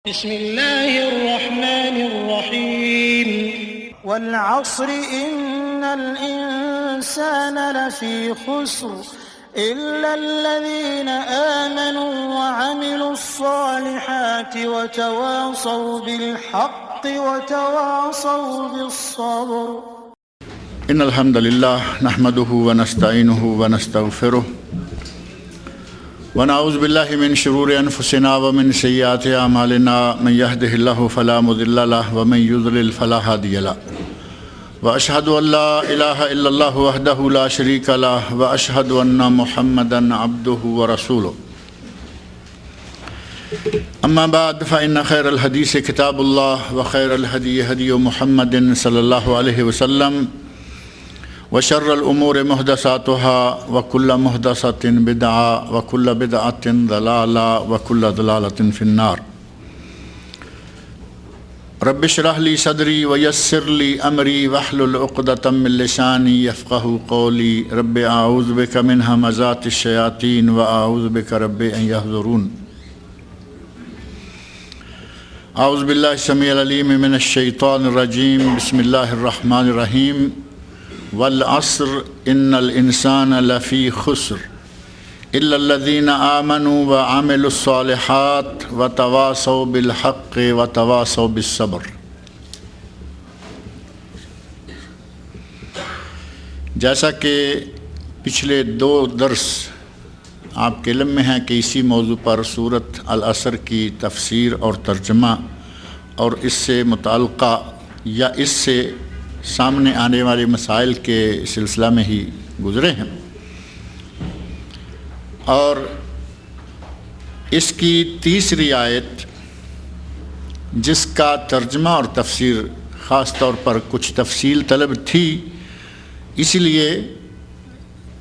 بسم الله الرحمن الرحيم والعصر إن الإنسان لفي خسر إلا الذين آمنوا وعملوا الصالحات وتواصوا بالحق وتواصوا بالصبر. إن الحمد لله نحمده ونستعينه ونستغفره ونعوذ بالله من شرور أنفسنا ومن سيئات أعمالنا من يهده الله فلا مضل له ومن يضلل فلا هادي له وأشهد أن لا إله إلا الله وحده لا شريك له وأشهد أن محمدا عبده ورسوله. أما بعد فإن خير الحديث كتاب الله وخير الهدي هدي محمد صلى الله عليه وسلم وشر الأمور محدثاتها وكل محدثة بدعة وكل بدعة ضلالة وكل ضلالة في النار. رب اشرح لي صدري ويسر لي أمري واحلل عقدة من لساني يفقهوا قولي. رب أعوذ بك من همزات الشياطين وأعوذ بك رب أن يحضرون. أعوذ بالله السميع العليم من الشيطان الرجيم. بسم الله الرحمن الرحيم. والعصر إن الإنسان لفي خسر إلا الذين آمنوا وعملوا الصالحات وتواصوا بالحق وتواصوا بالصبر. جیسا کہ پچھلے دو درس آپ کے علم میں ہیں کہ اسی موضوع پر سورۃ العصر کی تفسیر اور ترجمہ اور اس سے متعلقہ یا اس سے سامنے آنے والے مسائل کے سلسلہ میں ہی گزرے ہیں، اور اس کی تیسری آیت جس کا ترجمہ اور تفسیر خاص طور پر کچھ تفصیل طلب تھی، اسی لیے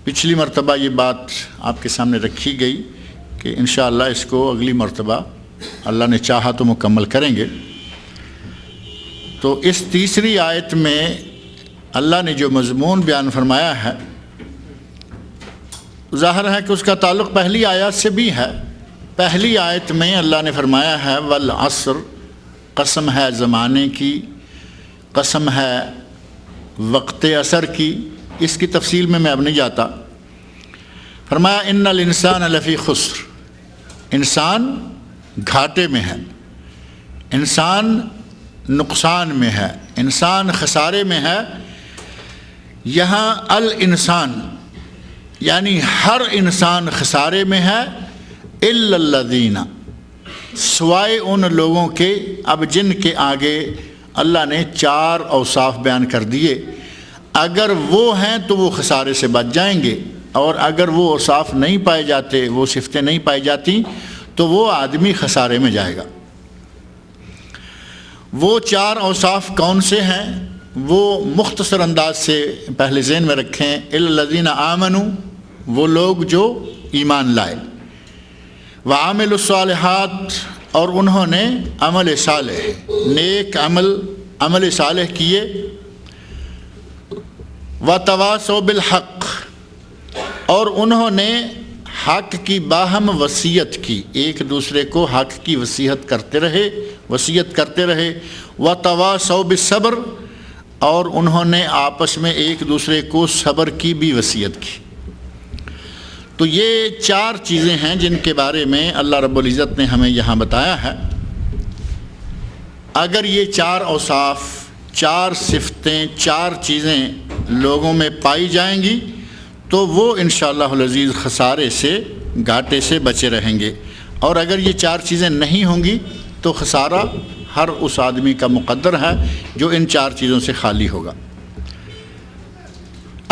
پچھلی مرتبہ یہ بات آپ کے سامنے رکھی گئی کہ انشاءاللہ اس کو اگلی مرتبہ اللہ نے چاہا تو مکمل کریں گے. تو اس تیسری آیت میں اللہ نے جو مضمون بیان فرمایا ہے، ظاہر ہے کہ اس کا تعلق پہلی آیت سے بھی ہے. پہلی آیت میں اللہ نے فرمایا ہے والعصر، قسم ہے زمانے کی، قسم ہے وقت عصر کی. اس کی تفصیل میں اب نہیں جاتا. فرمایا ان الانسان لفی خسر، انسان گھاٹے میں ہے، انسان نقصان میں ہے، انسان خسارے میں ہے. یہاں الانسان یعنی ہر انسان خسارے میں ہے، الا الذین، سوائے ان لوگوں کے. اب جن کے آگے اللہ نے چار اوصاف بیان کر دیے، اگر وہ ہیں تو وہ خسارے سے بچ جائیں گے، اور اگر وہ اوصاف نہیں پائے جاتے، وہ صفتیں نہیں پائی جاتی، تو وہ آدمی خسارے میں جائے گا. وہ چار اوصاف کون سے ہیں وہ مختصر انداز سے پہلے ذہن میں رکھیں. الذین آمنوا، وہ لوگ جو ایمان لائے، وعملوا الصالحات، اور انہوں نے عمل صالح، نیک عمل صالح کیے، وتواصوا بالحق، اور انہوں نے حق کی باہم وصیت کی، ایک دوسرے کو حق کی وصیت کرتے رہے. وتواصوا بالصبر، اور انہوں نے آپس میں ایک دوسرے کو صبر کی بھی وصیت کی. تو یہ چار چیزیں ہیں جن کے بارے میں اللہ رب العزت نے ہمیں یہاں بتایا ہے. اگر یہ چار اوصاف، چار صفتیں، چار چیزیں لوگوں میں پائی جائیں گی تو وہ انشاءاللہ العزیز خسارے سے، گھاٹے سے بچے رہیں گے. اور اگر یہ چار چیزیں نہیں ہوں گی تو خسارہ ہر اس آدمی کا مقدر ہے جو ان چار چیزوں سے خالی ہوگا.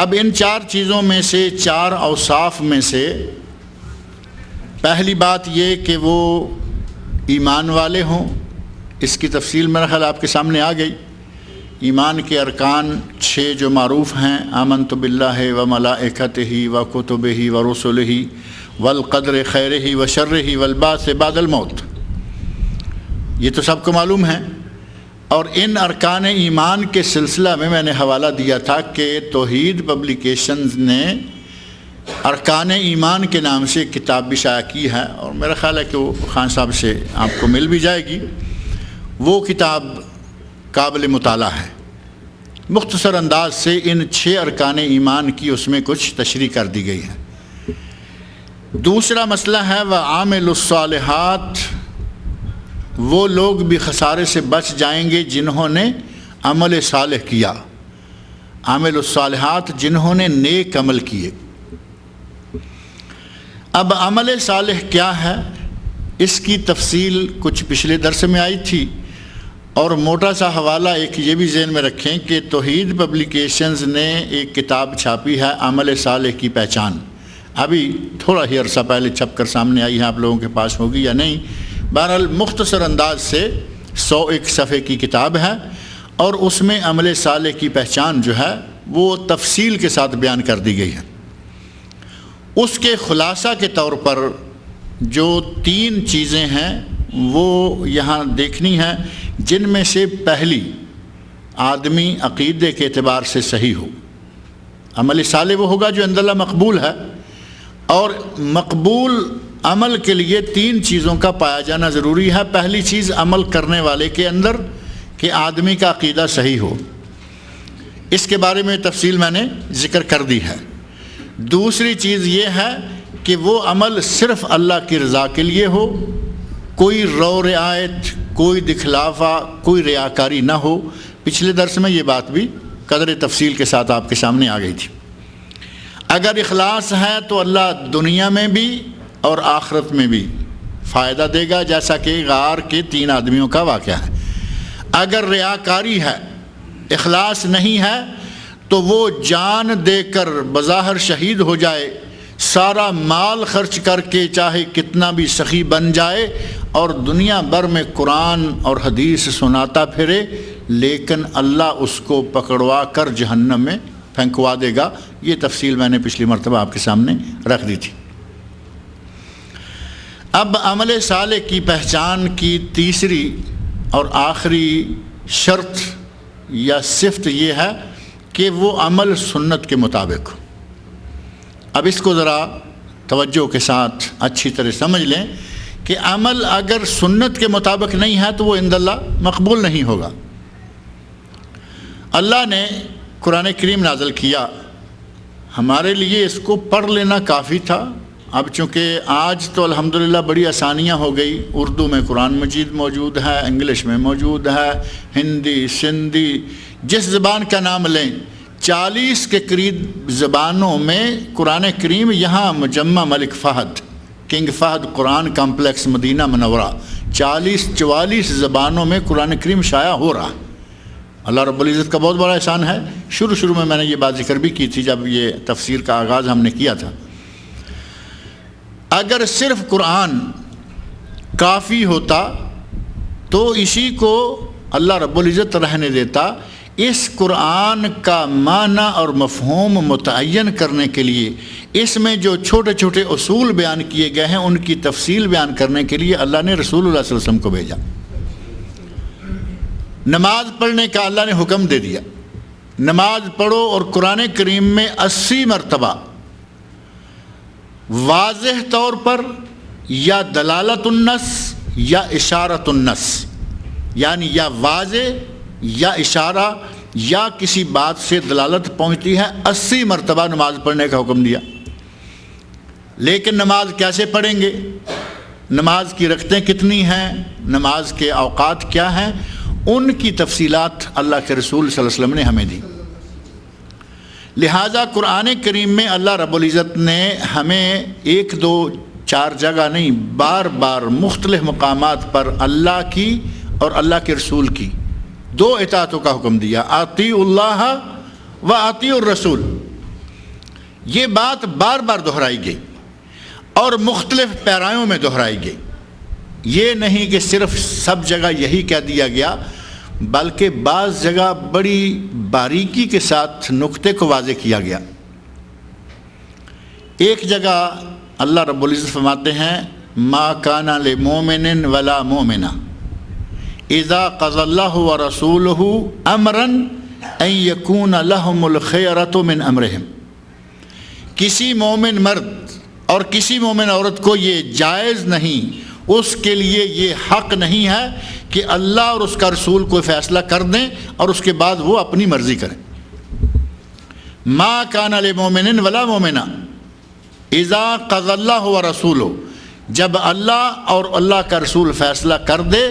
اب ان چار چیزوں میں سے، چار اوصاف میں سے پہلی بات یہ کہ وہ ایمان والے ہوں. اس کی تفصیل میرا خیال آپ کے سامنے آ گئی. ایمان کے ارکان 6 جو معروف ہیں، آمنت باللہ و ملائکتہ و کتبہ و رسلہ والقدر خیرہ و شرہ والبعث بعد الموت، یہ تو سب کو معلوم ہے. اور ان ارکان ایمان کے سلسلہ میں نے حوالہ دیا تھا کہ توحید پبلیکیشنز نے ارکان ایمان کے نام سے کتاب بھی شائع کی ہے، اور میرا خیال ہے کہ وہ خان صاحب سے آپ کو مل بھی جائے گی۔ وہ کتاب قابل مطالعہ ہے، مختصر انداز سے ان 6 ارکان ایمان کی اس میں کچھ تشریح کر دی گئی ہے۔ دوسرا مسئلہ ہے وَعَامِلُ الصَّالِحَاتِ، وہ لوگ بھی خسارے سے بچ جائیں گے جنہوں نے عمل صالح کیا، عامل الصالحات جنہوں نے نیک عمل کیے۔ اب عمل صالح کیا ہے، اس کی تفصیل کچھ پچھلے درس میں آئی تھی، اور موٹا سا حوالہ ایک یہ بھی ذہن میں رکھیں کہ توحید پبلیکیشنز نے ایک کتاب چھاپی ہے عمل صالح کی پہچان، ابھی تھوڑا ہی عرصہ پہلے چھپ کر سامنے آئی ہے، آپ لوگوں کے پاس ہوگی یا نہیں، بہرحال مختصر انداز سے 101 صفحے کی کتاب ہے، اور اس میں عمل صالح کی پہچان جو ہے وہ تفصیل کے ساتھ بیان کر دی گئی ہے۔ اس کے خلاصہ کے طور پر جو 3 چیزیں ہیں وہ یہاں دیکھنی ہیں، جن میں سے پہلی، آدمی عقیدے کے اعتبار سے صحیح ہو۔ عمل صالح وہ ہوگا جو عند اللہ مقبول ہے، اور مقبول عمل کے لیے 3 چیزوں کا پایا جانا ضروری ہے۔ پہلی چیز عمل کرنے والے کے اندر کہ آدمی کا عقیدہ صحیح ہو، اس کے بارے میں تفصیل میں نے ذکر کر دی ہے۔ دوسری چیز یہ ہے کہ وہ عمل صرف اللہ کی رضا کے لیے ہو، کوئی رو رعایت، کوئی دکھلاوا، کوئی ریاکاری نہ ہو۔ پچھلے درس میں یہ بات بھی قدر تفصیل کے ساتھ آپ کے سامنے آ گئی تھی۔ اگر اخلاص ہے تو اللہ دنیا میں بھی اور آخرت میں بھی فائدہ دے گا، جیسا کہ غار کے 3 آدمیوں کا واقعہ ہے۔ اگر ریاکاری ہے، اخلاص نہیں ہے، تو وہ جان دے کر بظاہر شہید ہو جائے، سارا مال خرچ کر کے چاہے کتنا بھی سخی بن جائے، اور دنیا بھر میں قرآن اور حدیث سناتا پھرے، لیکن اللہ اس کو پکڑوا کر جہنم میں پھینکوا دے گا۔ یہ تفصیل میں نے پچھلی مرتبہ آپ کے سامنے رکھ دی تھی۔ اب عمل صالح کی پہچان کی تیسری اور آخری شرط یا صفت یہ ہے کہ وہ عمل سنت کے مطابق ہو۔ اب اس کو ذرا توجہ کے ساتھ اچھی طرح سمجھ لیں کہ عمل اگر سنت کے مطابق نہیں ہے تو وہ عند اللہ مقبول نہیں ہوگا۔ اللہ نے قرآن کریم نازل کیا، ہمارے لیے اس کو پڑھ لینا کافی تھا۔ اب چونکہ آج تو الحمدللہ بڑی آسانیاں ہو گئی، اردو میں قرآن مجید موجود ہے، انگلش میں موجود ہے، ہندی، سندھی، جس زبان کا نام لیں، 40 کے قریب زبانوں میں قرآن کریم یہاں مجمع ملک فہد، کنگ فہد قرآن کمپلیکس مدینہ منورہ، 44 زبانوں میں قرآن کریم شائع ہو رہا۔ اللہ رب العزت کا بہت بڑا احسان ہے۔ شروع میں نے یہ بات ذکر بھی کی تھی جب یہ تفسیر کا آغاز ہم نے کیا تھا۔ اگر صرف قرآن کافی ہوتا تو اسی کو اللہ رب العزت رہنے دیتا۔ اس قرآن کا معنی اور مفہوم متعین کرنے کے لیے، اس میں جو چھوٹے چھوٹے اصول بیان کیے گئے ہیں ان کی تفصیل بیان کرنے کے لیے اللہ نے رسول اللہ صلی اللہ علیہ وسلم کو بھیجا۔ نماز پڑھنے کا اللہ نے حکم دے دیا، نماز پڑھو، اور قرآن کریم میں 80 مرتبہ واضح طور پر یا دلالت النص یا اشارت النص، یعنی یا واضح یا اشارہ یا کسی بات سے دلالت پہنچتی ہے، 80 مرتبہ نماز پڑھنے کا حکم دیا۔ لیکن نماز کیسے پڑھیں گے، نماز کی رکعتیں کتنی ہیں، نماز کے اوقات کیا ہیں، ان کی تفصیلات اللہ کے رسول صلی اللہ علیہ وسلم نے ہمیں دی۔ لہٰذا قرآن کریم میں اللہ رب العزت نے ہمیں 1 2 4 جگہ نہیں، بار بار مختلف مقامات پر اللہ کی اور اللہ کے رسول کی 2 اطاعتوں کا حکم دیا، اطیعوا اللہ و اطیعوا الرسول۔ یہ بات بار بار دہرائی گئی اور مختلف پیرایوں میں دہرائی گئی۔ یہ نہیں کہ صرف سب جگہ یہی کہہ دیا گیا، بلکہ بعض جگہ بڑی باریکی کے ساتھ نقطے کو واضح کیا گیا۔ ایک جگہ اللہ رب العزت فرماتے ہیں ما کان لمؤمن ولا مؤمنہ اذا قضى اللہ ورسولہ امرا ان یکون لہم الخیرۃ من امرہم، کسی مومن مرد اور کسی مومن عورت کو یہ جائز نہیں، اس کے لیے یہ حق نہیں ہے کہ اللہ اور اس کا رسول کوئی فیصلہ کر دیں اور اس کے بعد وہ اپنی مرضی کریں۔ ما کان لمؤمن ولا مومنہ اذا قضى اللہ ورسولہ، جب اللہ اور اللہ کا رسول فیصلہ کر دے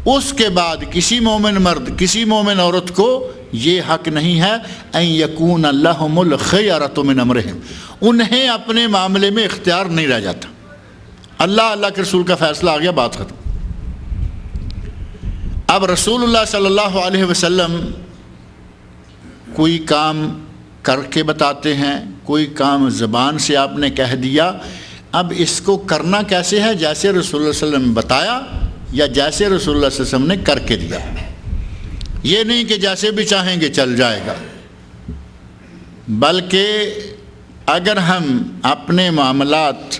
اس کے بعد کسی مومن مرد کسی مومن عورت کو یہ حق نہیں ہے ان یکون لہم الخیرۃ من امرہم، انہیں اپنے معاملے میں اختیار نہیں رہ جاتا، اللہ کے رسول کا فیصلہ آ گیا، بات ختم۔ اب رسول اللہ صلی اللہ علیہ وسلم کوئی کام کر کے بتاتے ہیں، کوئی کام زبان سے آپ نے کہہ دیا، اب اس کو کرنا کیسے ہے؟ جیسے رسول اللہ صلی اللہ علیہ وسلم نے بتایا یا جیسے رسول اللہ صلی اللہ علیہ وسلم نے کر کے دیا، یہ نہیں کہ جیسے بھی چاہیں گے چل جائے گا، بلکہ اگر ہم اپنے معاملات،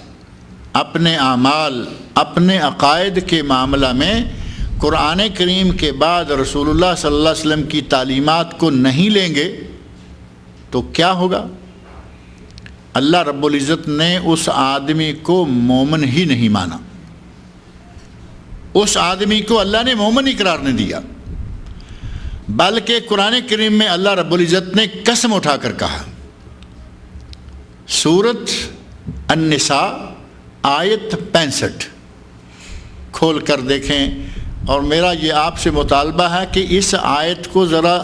اپنے اعمال، اپنے عقائد کے معاملہ میں قرآن کریم کے بعد رسول اللہ صلی اللہ علیہ وسلم کی تعلیمات کو نہیں لیں گے تو کیا ہوگا؟ اللہ رب العزت نے اس آدمی کو مومن ہی نہیں مانا، اس آدمی کو اللہ نے مومن ہی قرار نہیں دیا، بلکہ قرآن کریم میں اللہ رب العزت نے قسم اٹھا کر کہا، سورۃ النساء آیت 65 کھول کر دیکھیں، اور میرا یہ آپ سے مطالبہ ہے کہ اس آیت کو ذرا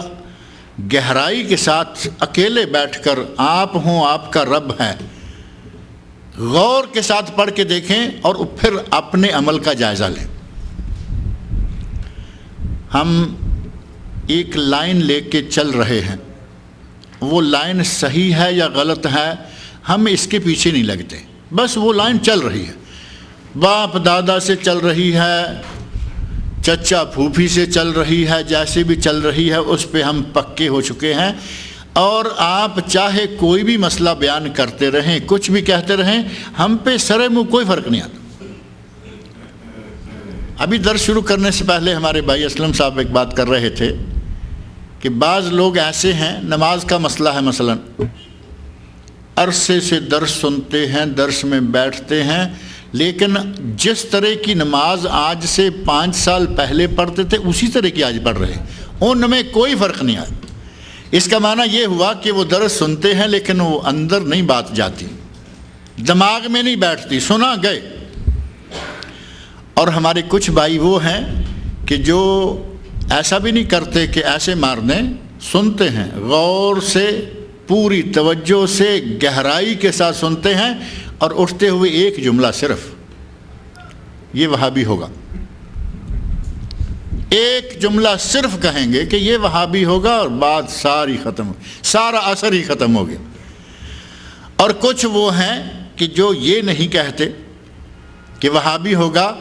گہرائی کے ساتھ اکیلے بیٹھ کر، آپ ہوں آپ کا رب ہے، غور کے ساتھ پڑھ کے دیکھیں اور پھر اپنے عمل کا جائزہ لیں۔ ہم ایک لائن لے کے چل رہے ہیں، وہ لائن صحیح ہے یا غلط ہے ہم اس کے پیچھے نہیں لگتے، بس وہ لائن چل رہی ہے، باپ دادا سے چل رہی ہے، چچا پھوپھی سے چل رہی ہے، جیسے بھی چل رہی ہے اس پہ ہم پکے ہو چکے ہیں، اور آپ چاہے کوئی بھی مسئلہ بیان کرتے رہیں، کچھ بھی کہتے رہیں، ہم پہ سرے منہ کوئی فرق نہیں آتا۔ ابھی درس شروع کرنے سے پہلے ہمارے بھائی اسلم صاحب ایک بات کر رہے تھے کہ بعض لوگ ایسے ہیں، نماز کا مسئلہ ہے مثلا، عرصے سے درس سنتے ہیں، درس میں بیٹھتے ہیں، لیکن جس طرح کی نماز آج سے 5 سال پہلے پڑھتے تھے اسی طرح کی آج پڑھ رہے ہیں، ان میں کوئی فرق نہیں آیا۔ اس کا معنی یہ ہوا کہ وہ درس سنتے ہیں لیکن وہ اندر نہیں بات جاتی، دماغ میں نہیں بیٹھتی، سنا گئے۔ اور ہمارے کچھ بھائی وہ ہیں کہ جو ایسا بھی نہیں کرتے کہ ایسے مار دیں، سنتے ہیں غور سے، پوری توجہ سے، گہرائی کے ساتھ سنتے ہیں، اور اٹھتے ہوئے ایک جملہ صرف، یہ وہابی ہوگا، ایک جملہ صرف کہیں گے کہ یہ وہابی ہوگا، اور بات ساری ختم، سارا اثر ہی ختم ہو گیا۔ اور کچھ وہ ہیں کہ جو یہ نہیں کہتے کہ وہابی ہوگا،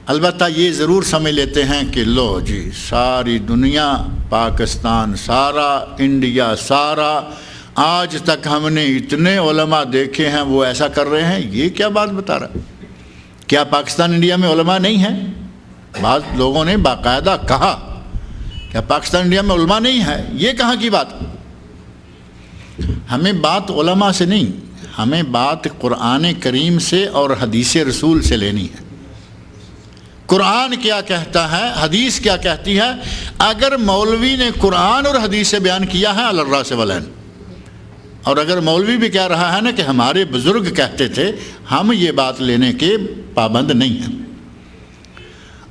البتہ یہ ضرور سمجھ لیتے ہیں کہ لو جی ساری دنیا، پاکستان سارا، انڈیا سارا، آج تک ہم نے اتنے علماء دیکھے ہیں وہ ایسا کر رہے ہیں، یہ کیا بات بتا رہا ہے؟ کیا پاکستان انڈیا میں علماء نہیں ہیں؟ بعض لوگوں نے باقاعدہ کہا کیا پاکستان انڈیا میں علماء نہیں ہے؟ یہ کہاں کی بات؟ ہمیں بات علماء سے نہیں، ہمیں بات قرآن کریم سے اور حدیث رسول سے لینی ہے۔ قرآن کیا کہتا ہے، حدیث کیا کہتی ہے؟ اگر مولوی نے قرآن اور حدیث سے بیان کیا ہے علی الراس والعین، اور اگر مولوی بھی کہہ رہا ہے نا کہ ہمارے بزرگ کہتے تھے، ہم یہ بات لینے کے پابند نہیں ہیں۔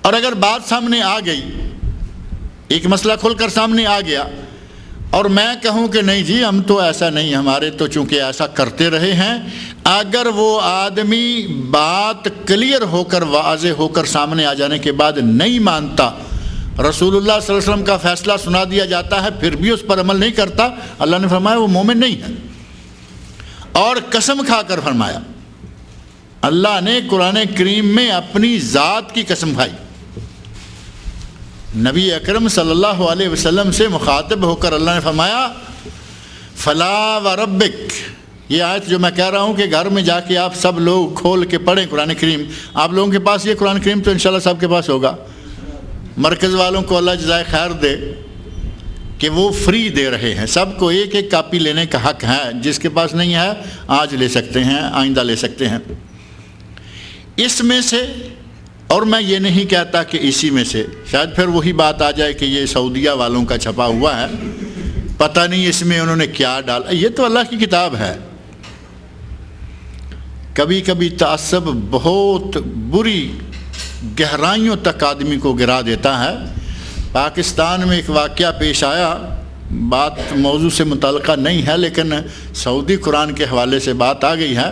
اور اگر بات سامنے آ گئی، ایک مسئلہ کھل کر سامنے آ گیا، اور میں کہوں کہ نہیں جی ہم تو ایسا نہیں، ہمارے تو چونکہ ایسا کرتے رہے ہیں، اگر وہ آدمی بات کلیئر ہو کر، واضح ہو کر سامنے آ جانے کے بعد نہیں مانتا، رسول اللہ صلی اللہ علیہ وسلم کا فیصلہ سنا دیا جاتا ہے پھر بھی اس پر عمل نہیں کرتا، اللہ نے فرمایا وہ مومن نہیں ہے۔ اور قسم کھا کر فرمایا، اللہ نے قرآن کریم میں اپنی ذات کی قسم کھائی، نبی اکرم صلی اللہ علیہ وسلم سے مخاطب ہو کر اللہ نے فرمایا فلا وربک، یہ آیت جو میں کہہ رہا ہوں کہ گھر میں جا کے آپ سب لوگ کھول کے پڑھیں قرآن کریم، آپ لوگوں کے پاس یہ قرآن کریم تو انشاءاللہ سب کے پاس ہوگا، مرکز والوں کو اللہ جزائے خیر دے، کہ وہ فری دے رہے ہیں، سب کو ایک ایک کاپی لینے کا حق ہے، جس کے پاس نہیں ہے آج لے سکتے ہیں، آئندہ لے سکتے ہیں۔ اس میں سے، اور میں یہ نہیں کہتا کہ اسی میں سے، شاید پھر وہی بات آ جائے کہ یہ سعودیہ والوں کا چھپا ہوا ہے، پتہ نہیں اس میں انہوں نے کیا ڈالا۔ یہ تو اللہ کی کتاب ہے۔ کبھی کبھی تعصب بہت بری گہرائیوں تک آدمی کو گرا دیتا ہے۔ پاکستان میں ایک واقعہ پیش آیا، بات موضوع سے متعلقہ نہیں ہے لیکن سعودی قرآن کے حوالے سے بات آ گئی ہے۔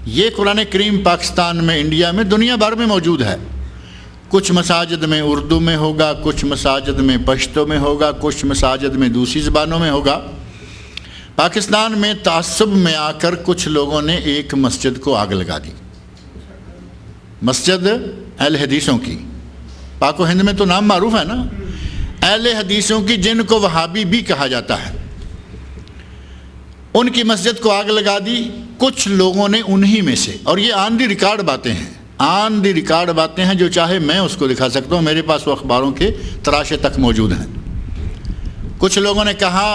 یہ قرآن کریم پاکستان میں، انڈیا میں، دنیا بھر میں موجود ہے۔ کچھ مساجد میں اردو میں ہوگا، کچھ مساجد میں پشتو میں ہوگا، کچھ مساجد میں دوسری زبانوں میں ہوگا۔ پاکستان میں تعصب میں آ کر کچھ لوگوں نے ایک مسجد کو آگ لگا دی، مسجد اہل حدیثوں کی۔ پاک و ہند میں تو نام معروف ہے نا، اہل حدیثوں کی، جن کو وہابی بھی کہا جاتا ہے۔ ان کی مسجد کو آگ لگا دی کچھ لوگوں نے، انہی میں سے، اور یہ آن دی ریکارڈ باتیں ہیں، آن دی ریکارڈ باتیں ہیں، جو چاہے میں اس کو دکھا سکتا ہوں، میرے پاس وہ اخباروں کے تراشے تک موجود ہیں۔ کچھ لوگوں نے کہا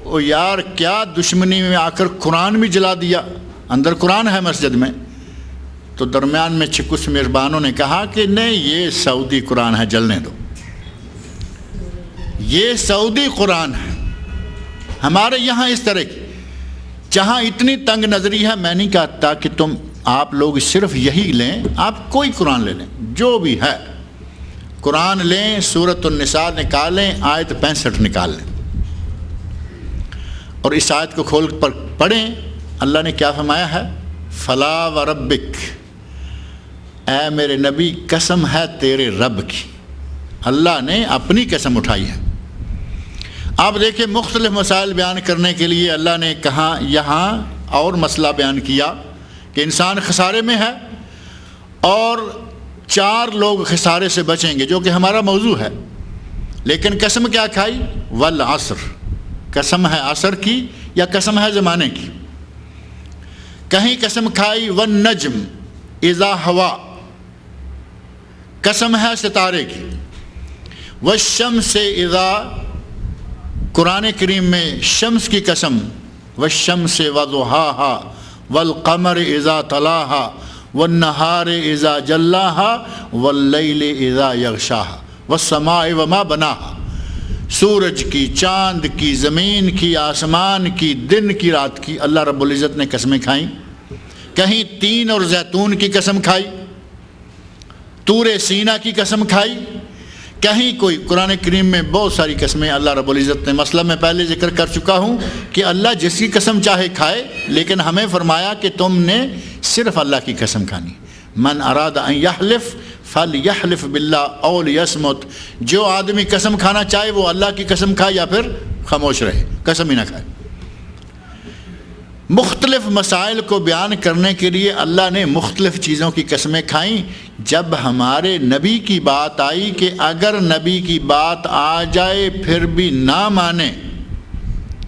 او یار کیا دشمنی میں آ کر قرآن بھی جلا دیا، اندر قرآن ہے مسجد میں۔ تو درمیان میں کچھ مہربانوں نے کہا کہ نہیں، یہ سعودی قرآن ہے، جلنے دو، یہ سعودی قرآن ہے۔ ہمارے یہاں اس طرح کی، جہاں اتنی تنگ نظری ہے، میں نہیں کہتا کہ آپ لوگ صرف یہی لیں، آپ کوئی قرآن لے لیں، جو بھی ہے قرآن لیں، سورۃ النساء نکالیں، آیت 65 نکال لیں، اور اس آیت کو کھول پر پڑھیں۔ اللہ نے کیا فرمایا ہے؟ فلا وربک، اے میرے نبی قسم ہے تیرے رب کی۔ اللہ نے اپنی قسم اٹھائی ہے۔ آپ دیکھیں مختلف مسائل بیان کرنے کے لیے اللہ نے کہاں یہاں اور مسئلہ بیان کیا کہ انسان خسارے میں ہے، اور 4 لوگ خسارے سے بچیں گے، جو کہ ہمارا موضوع ہے۔ لیکن قسم کیا کھائی؟ والعصر، قسم ہے عصر کی یا قسم ہے زمانے کی۔ کہیں قسم کھائی والنجم اذا ہوا، قسم ہے ستارے کی۔ والشمس اذا، قرآن کریم میں شمس کی قسم، والشمس وضحاها والقمر اذا طلاها والنہار اذا جلاها واللیل اذا یغشاها والسماء وما بناها، سورج کی، چاند کی، زمین کی، آسمان کی، دن کی، رات کی، اللہ رب العزت نے قسمیں کھائیں۔ کہیں تین اور زیتون کی قسم کھائی، طور سینا کی قسم کھائی، کہیں کوئی، قرآن کریم میں بہت ساری قسمیں اللہ رب العزت نے، مسئلہ میں پہلے ذکر کر چکا ہوں کہ اللہ جس کی قسم چاہے کھائے، لیکن ہمیں فرمایا کہ تم نے صرف اللہ کی قسم کھانی۔ من اراد ان یحلف فلیحلف باللہ او لیصمت، جو آدمی قسم کھانا چاہے وہ اللہ کی قسم کھائے یا پھر خاموش رہے، قسم ہی نہ کھائے۔ مختلف مسائل کو بیان کرنے کے لیے اللہ نے مختلف چیزوں کی قسمیں کھائیں۔ جب ہمارے نبی کی بات آئی کہ اگر نبی کی بات آ جائے پھر بھی نہ مانیں،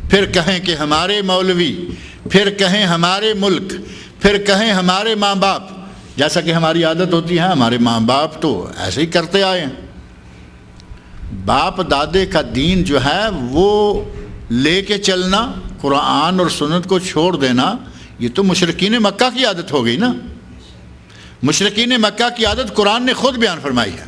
پھر کہیں کہ ہمارے مولوی، پھر کہیں ہمارے ملک، پھر کہیں ہمارے ماں باپ، جیسا کہ ہماری عادت ہوتی ہے، ہمارے ماں باپ تو ایسے ہی کرتے آئے ہیں۔ باپ دادے کا دین جو ہے وہ لے کے چلنا، قرآن اور سنت کو چھوڑ دینا، یہ تو مشرکین مکہ کی عادت ہو گئی نا۔ مشرکین مکہ کی عادت قرآن نے خود بیان فرمائی ہے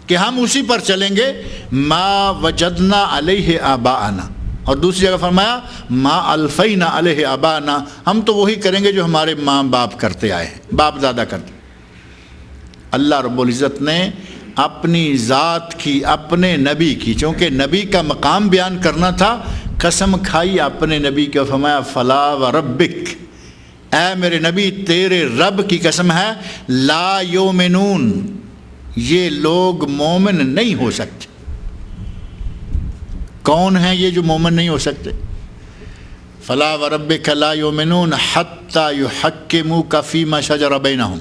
کہ ہم اسی پر چلیں گے، ما وجدنا علیہ آباءنا، اور دوسری جگہ فرمایا ما الفینا علیہ آباءنا، ہم تو وہی کریں گے جو ہمارے ماں باپ کرتے آئے ہیں، باپ دادا کرتے۔ اللہ رب العزت نے اپنی ذات کی، اپنے نبی کی، چونکہ نبی کا مقام بیان کرنا تھا، قسم کھائی اپنے نبی کے، فرمایا فلا وربک، اے میرے نبی تیرے رب کی قسم ہے، لا یومنون، یہ لوگ مومن نہیں ہو سکتے۔ کون ہیں یہ جو مومن نہیں ہو سکتے؟ فلا وربک لا یومنون حتی یحکموک فیما شجر بینہم،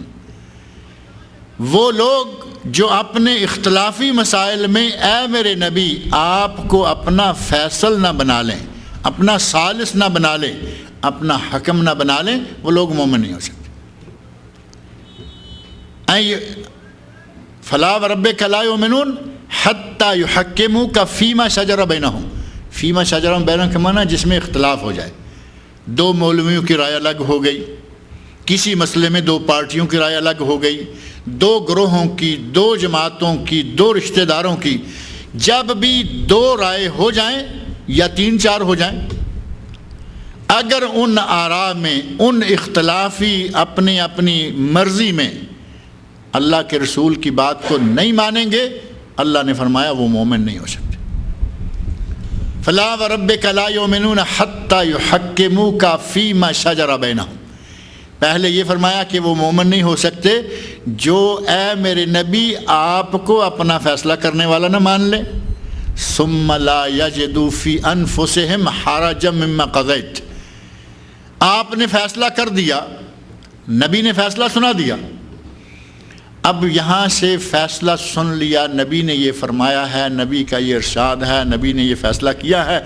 وہ لوگ جو اپنے اختلافی مسائل میں اے میرے نبی آپ کو اپنا فیصل نہ بنا لیں، اپنا ثالث نہ بنا لیں، اپنا حکم نہ بنا لیں، وہ لوگ مومن نہیں ہو سکتے۔ فلا وربک لا یؤمنون حتی یحکموک فیما شجر بینہم. فیما شجر بینہم کا معنی جس میں اختلاف ہو جائے. دو مولویوں کی رائے الگ ہو گئی, کسی مسئلے میں دو پارٹیوں کی رائے الگ ہو گئی, دو گروہوں کی, دو جماعتوں کی, دو رشتہ داروں کی. جب بھی دو رائے ہو جائیں یا 3-4 ہو جائیں, اگر ان آراء میں, ان اختلافی اپنی اپنی مرضی میں اللہ کے رسول کی بات کو نہیں مانیں گے, اللہ نے فرمایا وہ مومن نہیں ہو سکتے. فلا وربک لا یؤمنون حتی یحکموک فیما شجر بینہم. پہلے یہ فرمایا کہ وہ مومن نہیں ہو سکتے جو اے میرے نبی آپ کو اپنا فیصلہ کرنے والا نہ مان لے. ثم لا یجدوا فی انفسہم حرجا مما قضیت. آپ نے فیصلہ کر دیا, نبی نے فیصلہ سنا دیا. اب یہاں سے فیصلہ سن لیا, نبی نے یہ فرمایا ہے, نبی کا یہ ارشاد ہے, نبی نے یہ فیصلہ کیا ہے.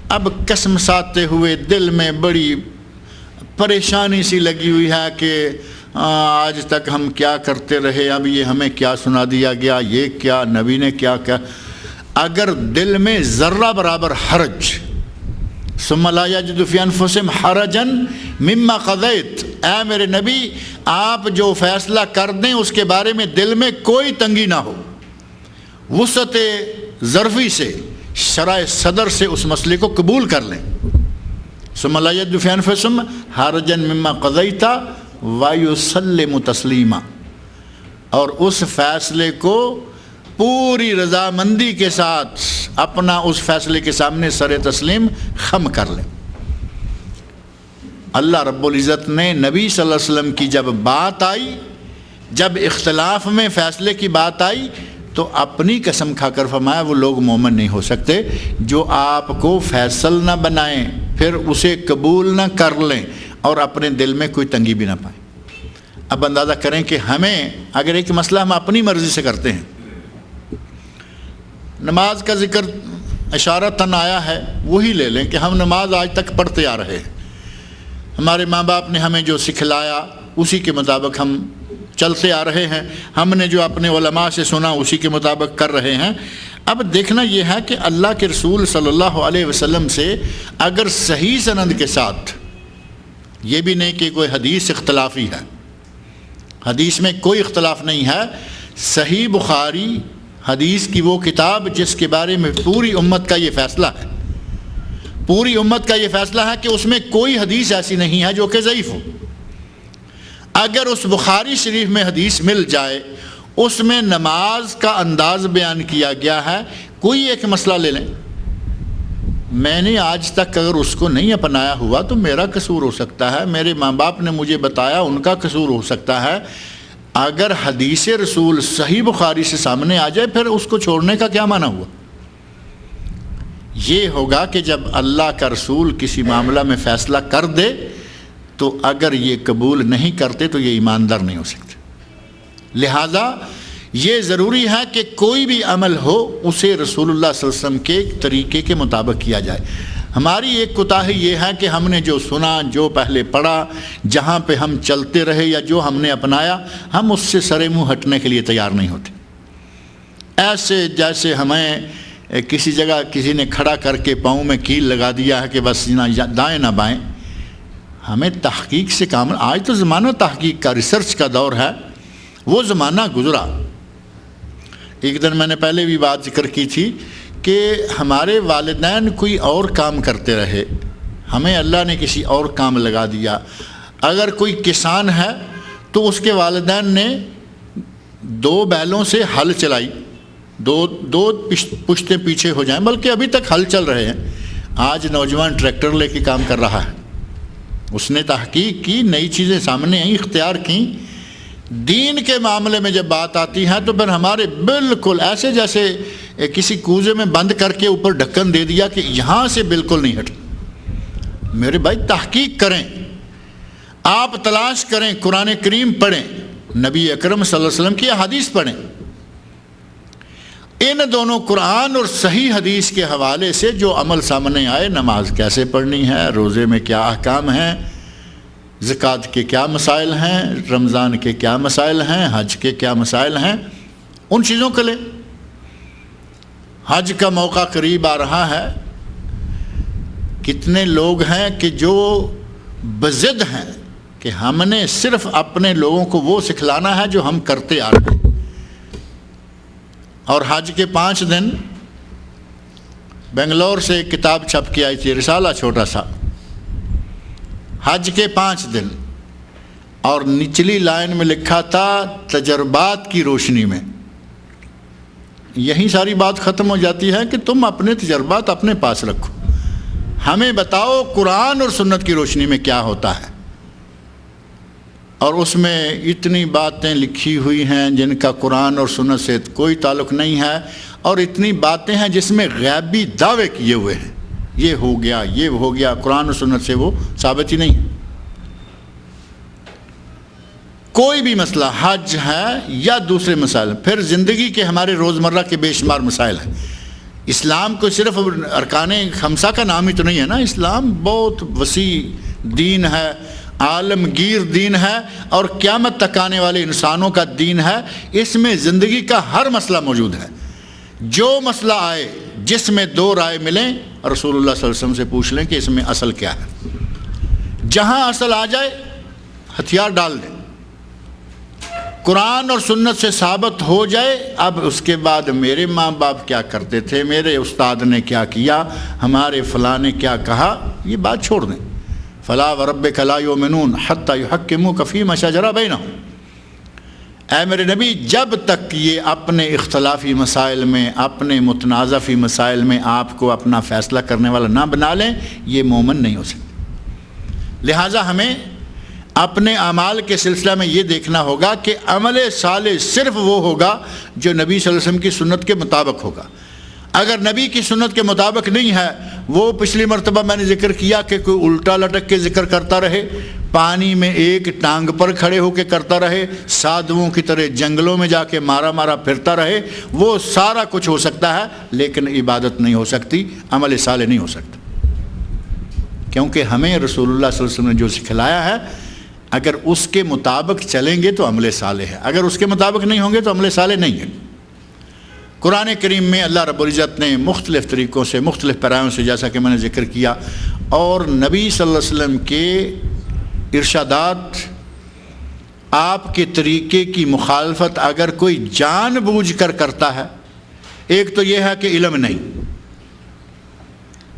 اب قسم ساتے ہوئے دل میں بڑی پریشانی سی لگی ہوئی ہے کہ آج تک ہم کیا کرتے رہے, اب یہ ہمیں کیا سنا دیا گیا, یہ کیا نبی نے کیا کیا. اگر دل میں ذرہ برابر حرج, ثم لا یجدوا فی انفسہم حرجا مما قضیت, اے میرے نبی آپ جو فیصلہ کر دیں اس کے بارے میں دل میں کوئی تنگی نہ ہو, وسعت ظرفی سے, شرح صدر سے اس مسئلے کو قبول کر لیں. ثم لا یجدوا فی انفسہم حرجا مما قضیت ویسلموا تسلیما, اور اس فیصلے کو پوری رضامندی کے ساتھ اپنا اس فیصلے کے سامنے سر تسلیم خم کر لیں. اللہ رب العزت نے نبی صلی اللہ علیہ وسلم کی جب بات آئی, جب اختلاف میں فیصلے کی بات آئی, تو اپنی قسم کھا کر فرمایا وہ لوگ مومن نہیں ہو سکتے جو آپ کو فیصل نہ بنائیں, پھر اسے قبول نہ کر لیں اور اپنے دل میں کوئی تنگی بھی نہ پائیں. اب اندازہ کریں کہ ہمیں اگر ایک مسئلہ ہم اپنی مرضی سے کرتے ہیں, نماز کا ذکر اشارتاً آیا ہے, وہی لے لیں کہ ہم نماز آج تک پڑھتے آ رہے ہیں, ہمارے ماں باپ نے ہمیں جو سکھلایا اسی کے مطابق ہم چلتے آ رہے ہیں, ہم نے جو اپنے علماء سے سنا اسی کے مطابق کر رہے ہیں. اب دیکھنا یہ ہے کہ اللہ کے رسول صلی اللہ علیہ وسلم سے اگر صحیح سند کے ساتھ, یہ بھی نہیں کہ کوئی حدیث اختلافی ہے, حدیث میں کوئی اختلاف نہیں ہے, صحیح بخاری حدیث کی وہ کتاب جس کے بارے میں پوری امت کا یہ فیصلہ ہے, پوری امت کا یہ فیصلہ ہے کہ اس میں کوئی حدیث ایسی نہیں ہے جو کہ ضعیف ہو. اگر اس بخاری شریف میں حدیث مل جائے, اس میں نماز کا انداز بیان کیا گیا ہے, کوئی ایک مسئلہ لے لیں, میں نے آج تک اگر اس کو نہیں اپنایا ہوا تو میرا قصور ہو سکتا ہے, میرے ماں باپ نے مجھے بتایا ان کا قصور ہو سکتا ہے. اگر حدیث رسول صحیح بخاری سے سامنے آ جائے پھر اس کو چھوڑنے کا کیا معنی ہوا؟ یہ ہوگا کہ جب اللہ کا رسول کسی معاملہ میں فیصلہ کر دے تو اگر یہ قبول نہیں کرتے تو یہ ایماندار نہیں ہو سکتے. لہذا یہ ضروری ہے کہ کوئی بھی عمل ہو اسے رسول اللہ صلی اللہ علیہ وسلم کے طریقے کے مطابق کیا جائے. ہماری ایک کوتاہی یہ ہے کہ ہم نے جو سنا, جو پہلے پڑھا, جہاں پہ ہم چلتے رہے یا جو ہم نے اپنایا, ہم اس سے سرے منہ ہٹنے کے لیے تیار نہیں ہوتے. ایسے جیسے ہمیں کسی جگہ کسی نے کھڑا کر کے پاؤں میں کیل لگا دیا ہے کہ بس نہ دائیں نہ بائیں. ہمیں تحقیق سے کام, آج تو زمانہ تحقیق کا, ریسرچ کا دور ہے, وہ زمانہ گزرا. ایک دن میں نے پہلے بھی بات ذکر کی تھی کہ ہمارے والدین کوئی اور کام کرتے رہے, ہمیں اللہ نے کسی اور کام لگا دیا. اگر کوئی کسان ہے تو اس کے والدین نے 2 بیلوں سے ہل چلائی, دو پشتیں پیچھے ہو جائیں, بلکہ ابھی تک ہل چل رہے ہیں. آج نوجوان ٹریکٹر لے کے کام کر رہا ہے. اس نے تحقیق کی, نئی چیزیں سامنے آئیں, اختیار کیں. دین کے معاملے میں جب بات آتی ہے تو پھر ہمارے بالکل ایسے جیسے کسی کوزے میں بند کر کے اوپر ڈھکن دے دیا کہ یہاں سے بالکل نہیں ہٹ. میرے بھائی تحقیق کریں, آپ تلاش کریں, قرآن کریم پڑھیں, نبی اکرم صلی اللہ علیہ وسلم کی احادیث پڑھیں. ان دونوں قرآن اور صحیح حدیث کے حوالے سے جو عمل سامنے آئے, نماز کیسے پڑھنی ہے, روزے میں کیا احکام ہیں, زکوٰۃ کے کیا مسائل ہیں, رمضان کے کیا مسائل ہیں, حج کے کیا مسائل ہیں, ان چیزوں کو لیں. حج کا موقع قریب آ رہا ہے. کتنے لوگ ہیں کہ جو بضد ہیں کہ ہم نے صرف اپنے لوگوں کو وہ سکھلانا ہے جو ہم کرتے آ رہے ہیں. اور حج کے 5 دن بنگلور سے ایک کتاب چھپ کے آئی تھی، رسالہ چھوٹا سا، حج کے 5 دن، اور نچلی لائن میں لکھا تھا تجربات کی روشنی میں. یہی ساری بات ختم ہو جاتی ہے کہ تم اپنے تجربات اپنے پاس رکھو، ہمیں بتاؤ قرآن اور سنت کی روشنی میں کیا ہوتا ہے. اور اس میں اتنی باتیں لکھی ہوئی ہیں جن کا قرآن اور سنت سے کوئی تعلق نہیں ہے، اور اتنی باتیں ہیں جس میں غیبی دعوے کیے ہوئے ہیں، یہ ہو گیا یہ ہو گیا، قرآن اور سنت سے وہ ثابت ہی نہیں ہے. کوئی بھی مسئلہ، حج ہے یا دوسرے مسائل، پھر زندگی کے ہمارے روزمرہ کے بے شمار مسائل ہیں. اسلام کو صرف ارکان خمسہ کا نام ہی تو نہیں ہے نا، اسلام بہت وسیع دین ہے، عالمگیر دین ہے، اور قیامت تک آنے والے انسانوں کا دین ہے. اس میں زندگی کا ہر مسئلہ موجود ہے. جو مسئلہ آئے جس میں 2 رائے ملیں، رسول اللہ صلی اللہ علیہ وسلم سے پوچھ لیں کہ اس میں اصل کیا ہے. جہاں اصل آ جائے ہتھیار ڈال دیں، قرآن اور سنت سے ثابت ہو جائے. اب اس کے بعد میرے ماں باپ کیا کرتے تھے، میرے استاد نے کیا کیا، ہمارے فلاں نے کیا کہا، یہ بات چھوڑ دیں. فلا وربک لا یؤمنون حتی یحکموک فیما شجر بینہم. اے میرے نبی، جب تک یہ اپنے اختلافی مسائل میں، اپنے متنازع فی مسائل میں آپ کو اپنا فیصلہ کرنے والا نہ بنا لیں، یہ مومن نہیں ہو سکتے. لہٰذا ہمیں اپنے اعمال کے سلسلہ میں یہ دیکھنا ہوگا کہ عمل صالح صرف وہ ہوگا جو نبی صلی اللہ علیہ وسلم کی سنت کے مطابق ہوگا. اگر نبی کی سنت کے مطابق نہیں ہے، وہ پچھلی مرتبہ میں نے ذکر کیا کہ کوئی الٹا لٹک کے ذکر کرتا رہے، پانی میں ایک ٹانگ پر کھڑے ہو کے کرتا رہے، سادھوؤں کی طرح جنگلوں میں جا کے مارا پھرتا رہے، وہ سارا کچھ ہو سکتا ہے لیکن عبادت نہیں ہو سکتی، عمل صالح نہیں ہو سکتا. کیونکہ ہمیں رسول اللہ صلی اللہ علیہ وسلم نے جو سکھلایا ہے، اگر اس کے مطابق چلیں گے تو عمل صالح ہے، اگر اس کے مطابق نہیں ہوں گے تو عمل صالح نہیں ہے. قرآن کریم میں اللہ رب العزت نے مختلف طریقوں سے، مختلف پیرایوں سے، جیسا کہ میں نے ذکر کیا، اور نبی صلی اللہ علیہ وسلم کے ارشادات، آپ کے طریقے کی مخالفت اگر کوئی جان بوجھ کر کرتا ہے، ایک تو یہ ہے کہ علم نہیں،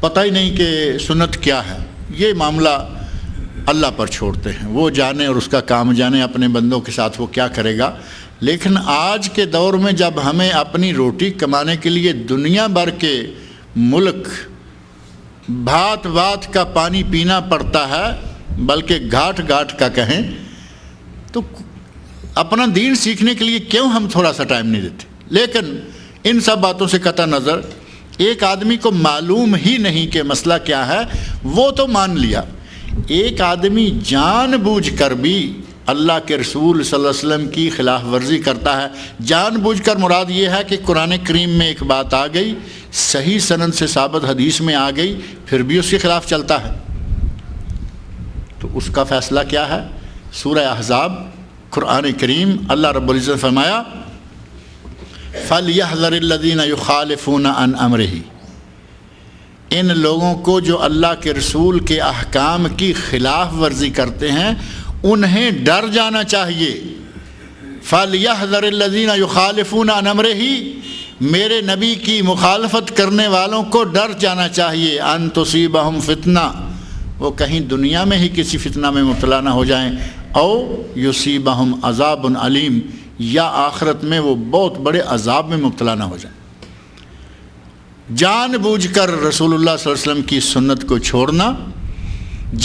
پتہ ہی نہیں کہ سنت کیا ہے، یہ معاملہ اللہ پر چھوڑتے ہیں، وہ جانے اور اس کا کام جانے، اپنے بندوں کے ساتھ وہ کیا کرے گا. لیکن آج کے دور میں جب ہمیں اپنی روٹی کمانے کے لیے دنیا بھر کے ملک بھات بھات کا پانی پینا پڑتا ہے، بلکہ گھاٹ گھاٹ کا کہیں، تو اپنا دین سیکھنے کے لیے کیوں ہم تھوڑا سا ٹائم نہیں دیتے. لیکن ان سب باتوں سے قطع نظر، ایک آدمی کو معلوم ہی نہیں کہ مسئلہ کیا ہے، وہ تو مان لیا. ایک آدمی جان بوجھ کر بھی اللہ کے رسول صلی اللہ علیہ وسلم کی خلاف ورزی کرتا ہے. جان بوجھ کر مراد یہ ہے کہ قرآن کریم میں ایک بات آ گئی، صحیح سند سے ثابت حدیث میں آ گئی، پھر بھی اس کے خلاف چلتا ہے، تو اس کا فیصلہ کیا ہے؟ سورہ احزاب، قرآن کریم، اللہ رب العزت نے فرمایا فَلْيَحْذَرِ الَّذِينَ يُخَالِفُونَ عَنْ أَمْرِهِ. ان لوگوں کو جو اللہ کے رسول کے احکام کی خلاف ورزی کرتے ہیں، انہیں ڈر جانا چاہیے. فَلْيَحْذَرِ الَّذِينَ يُخَالِفُونَ عَنْ أَمْرِهِ، میرے نبی کی مخالفت کرنے والوں کو ڈر جانا چاہیے. أَن تُصِيبَهُمْ فِتْنَةٌ، وہ کہیں دنیا میں ہی کسی فتنہ میں مبتلا نہ ہو جائیں، او يُصِيبَهُمْ عَذَابٌ عَلِيمٌ، یا آخرت میں وہ بہت بڑے عذاب میں مبتلا نہ ہو جائیں. جان بوجھ کر رسول اللہ صلی اللہ علیہ وسلم کی سنت کو چھوڑنا،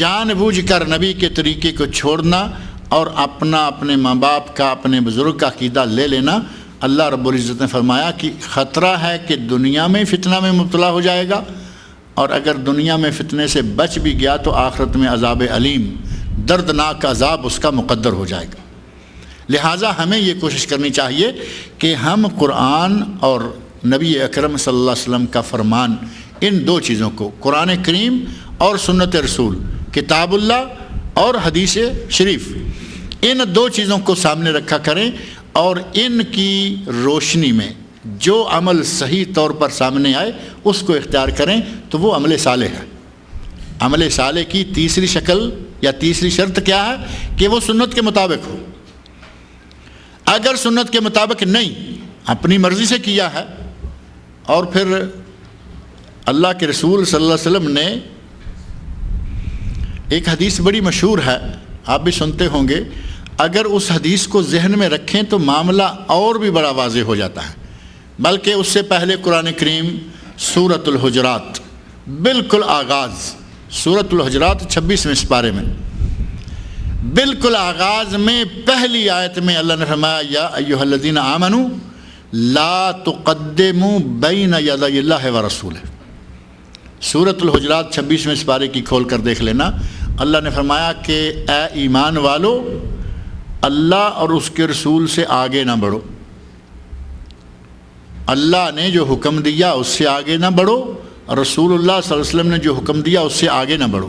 جان بوجھ کر نبی کے طریقے کو چھوڑنا، اور اپنے ماں باپ کا، اپنے بزرگ کا عقیدہ لے لینا، اللہ رب العزت نے فرمایا کہ خطرہ ہے کہ دنیا میں فتنہ میں مبتلا ہو جائے گا، اور اگر دنیا میں فتنے سے بچ بھی گیا تو آخرت میں عذاب علیم، دردناک عذاب اس کا مقدر ہو جائے گا. لہٰذا ہمیں یہ کوشش کرنی چاہیے کہ ہم قرآن اور نبی اکرم صلی اللہ علیہ وسلم کا فرمان، ان 2 چیزوں کو، قرآن کریم اور سنت رسول، کتاب اللہ اور حدیث شریف، ان 2 چیزوں کو سامنے رکھا کریں، اور ان کی روشنی میں جو عمل صحیح طور پر سامنے آئے اس کو اختیار کریں تو وہ عمل صالح ہے۔ عمل صالح کی تیسری شکل یا تیسری شرط کیا ہے؟ کہ وہ سنت کے مطابق ہو۔ اگر سنت کے مطابق نہیں، اپنی مرضی سے کیا ہے، اور پھر اللہ کے رسول صلی اللہ علیہ وسلم نے ایک حدیث بڑی مشہور ہے، آپ بھی سنتے ہوں گے، اگر اس حدیث کو ذہن میں رکھیں تو معاملہ اور بھی بڑا واضح ہو جاتا ہے۔ بلکہ اس سے پہلے قرآن کریم سورۃ الحجرات، بالکل آغاز سورۃ الحجرات 26ویں سپارے میں، بالکل آغاز میں پہلی آیت میں اللہ نے فرمایا یا ایھا الذین آمنوا لا تقدموا بین یدی اللہ ورسولہ۔ سورۃ الحجرات 26ویں سپارے کی کھول کر دیکھ لینا، اللہ نے فرمایا کہ اے ایمان والو، اللہ اور اس کے رسول سے آگے نہ بڑھو۔ اللہ نے جو حکم دیا اس سے آگے نہ بڑھو، اور رسول اللہ صلی اللہ علیہ وسلم نے جو حکم دیا اس سے آگے نہ بڑھو۔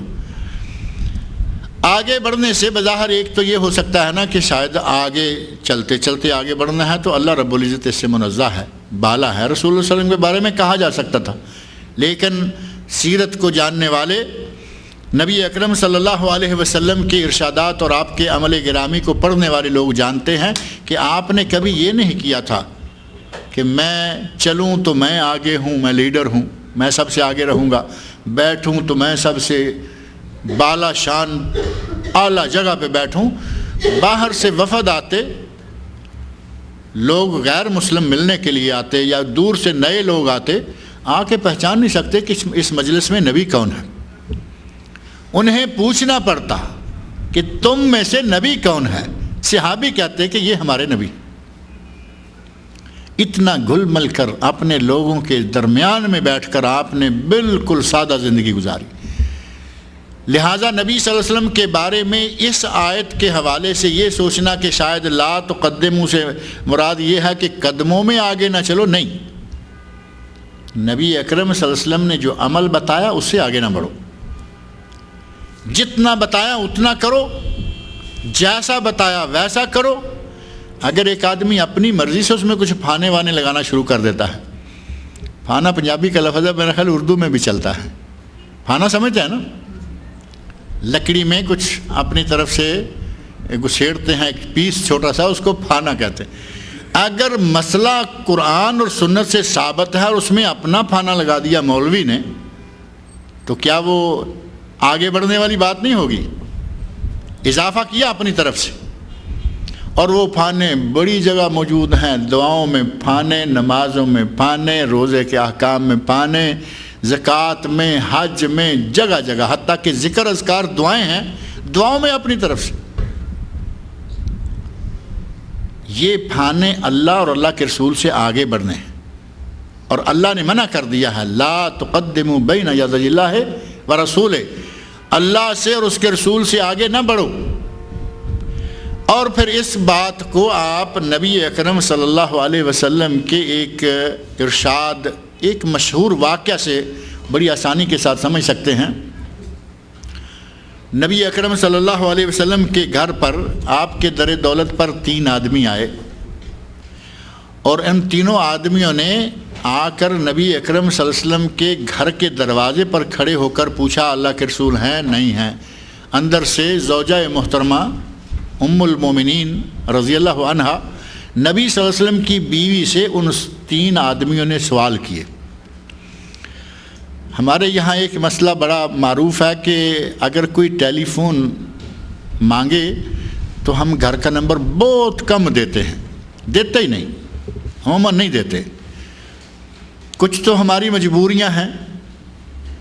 آگے بڑھنے سے بظاہر ایک تو یہ ہو سکتا ہے نا کہ شاید آگے چلتے چلتے آگے بڑھنا ہے تو اللہ رب العزت اس سے منزہ ہے، بالا ہے، رسول اللہ صلی اللہ علیہ وسلم کے بارے میں کہا جا سکتا تھا، لیکن سیرت کو جاننے والے، نبی اکرم صلی اللہ علیہ وسلم کے ارشادات اور آپ کے عمل گرامی کو پڑھنے والے لوگ جانتے ہیں کہ آپ نے کبھی یہ نہیں کیا تھا کہ میں چلوں تو میں آگے ہوں، میں لیڈر ہوں، میں سب سے آگے رہوں گا، بیٹھوں تو میں سب سے بالا شان اعلیٰ جگہ پہ بیٹھوں۔ باہر سے وفد آتے، لوگ غیر مسلم ملنے کے لیے آتے یا دور سے نئے لوگ آتے، آ کے پہچان نہیں سکتے کہ اس مجلس میں نبی کون ہے۔ انہیں پوچھنا پڑتا کہ تم میں سے نبی کون ہے؟ صحابی کہتے کہ یہ ہمارے نبی۔ اتنا گھل مل کر اپنے لوگوں کے درمیان میں بیٹھ کر آپ نے بالکل سادہ زندگی گزاری۔ لہٰذا نبی صلی اللہ علیہ وسلم کے بارے میں اس آیت کے حوالے سے یہ سوچنا کہ شاید لا تقدموا سے مراد یہ ہے کہ قدموں میں آگے نہ چلو، نہیں، نبی اکرم صلی اللہ علیہ وسلم نے جو عمل بتایا اس سے آگے نہ بڑھو، جتنا بتایا اتنا کرو، جیسا بتایا ویسا کرو۔ اگر ایک آدمی اپنی مرضی سے اس میں کچھ پھانے وانے لگانا شروع کر دیتا ہے، پھانا پنجابی کا لفظ ہے، میرا خیال اردو میں بھی چلتا ہے، پھانا سمجھتے ہیں نا، لکڑی میں کچھ اپنی طرف سے گھسیڑتے ہیں، ایک پیس چھوٹا سا، اس کو پھانا کہتے ہیں۔ اگر مسئلہ قرآن اور سنت سے ثابت ہے اور اس میں اپنا پھانا لگا دیا مولوی نے، تو کیا وہ آگے بڑھنے والی بات نہیں ہوگی؟ اضافہ کیا اپنی طرف سے، اور وہ پھانے بڑی جگہ موجود ہیں، دعاؤں میں پھانے، نمازوں میں پھانے، روزے کے احکام میں پھانے، زکوٰۃ میں، حج میں، جگہ جگہ، حتیٰ کہ ذکر اذکار دعائیں ہیں، دعاؤں میں اپنی طرف سے۔ یہ پھانے اللہ اور اللہ کے رسول سے آگے بڑھنے ہیں، اور اللہ نے منع کر دیا ہے لا تقدموا بین یدی اللہ ورسولہ، اللہ سے اور اس کے رسول سے آگے نہ بڑھو۔ اور پھر اس بات کو آپ نبی اکرم صلی اللہ علیہ وسلم کے ایک ارشاد، ایک مشہور واقعہ سے بڑی آسانی کے ساتھ سمجھ سکتے ہیں۔ نبی اکرم صلی اللہ علیہ وسلم کے گھر پر، آپ کے در دولت پر 3 آدمی آئے، اور ان تینوں آدمیوں نے آ کر نبی اکرم صلی اللہ علیہ وسلم کے گھر کے دروازے پر کھڑے ہو کر پوچھا اللہ کے رسول ہیں نہیں ہیں؟ اندر سے زوجہ محترمہ ام المومنین رضی اللہ عنہ، نبی صلی اللہ علیہ وسلم کی بیوی سے ان 3 آدمیوں نے سوال کیے۔ ہمارے یہاں ایک مسئلہ بڑا معروف ہے کہ اگر کوئی ٹیلی فون مانگے تو ہم گھر کا نمبر بہت کم دیتے ہیں، دیتے ہی نہیں، عموماً نہیں دیتے۔ کچھ تو ہماری مجبوریاں ہیں،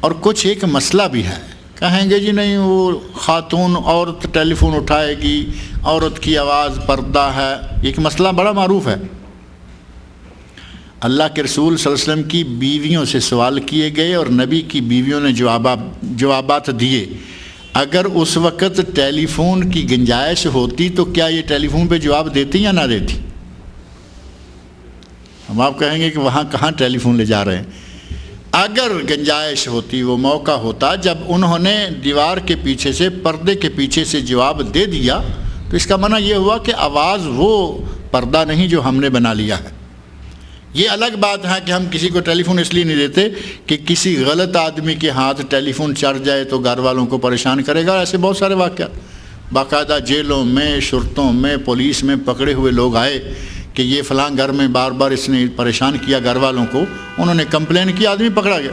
اور کچھ ایک مسئلہ بھی ہے، کہیں گے جی نہیں وہ خاتون عورت ٹیلی فون اٹھائے گی، عورت کی آواز پردہ ہے، ایک مسئلہ بڑا معروف ہے۔ اللہ کے رسول صلی اللہ علیہ وسلم کی بیویوں سے سوال کیے گئے اور نبی کی بیویوں نے جوابات دیے۔ اگر اس وقت ٹیلی فون کی گنجائش ہوتی تو کیا یہ ٹیلی فون پہ جواب دیتی یا نہ دیتی؟ ہم آپ کہیں گے کہ وہاں کہاں ٹیلی فون لے جا رہے ہیں۔ اگر گنجائش ہوتی، وہ موقع ہوتا جب انہوں نے دیوار کے پیچھے سے، پردے کے پیچھے سے جواب دے دیا، تو اس کا معنی یہ ہوا کہ آواز وہ پردہ نہیں جو ہم نے بنا لیا ہے، یہ الگ بات ہے کہ ہم کسی کو ٹیلی فون اس لیے نہیں دیتے کہ کسی غلط آدمی کے ہاتھ ٹیلی فون چڑھ جائے تو گھر والوں کو پریشان کرے گا. ایسے بہت سارے واقعات باقاعدہ جیلوں میں، شرطوں میں، پولیس میں پکڑے ہوئے لوگ آئے کہ یہ فلاں گھر میں بار بار اس نے پریشان کیا گھر والوں کو، انہوں نے کمپلین کی، آدمی پکڑا گیا.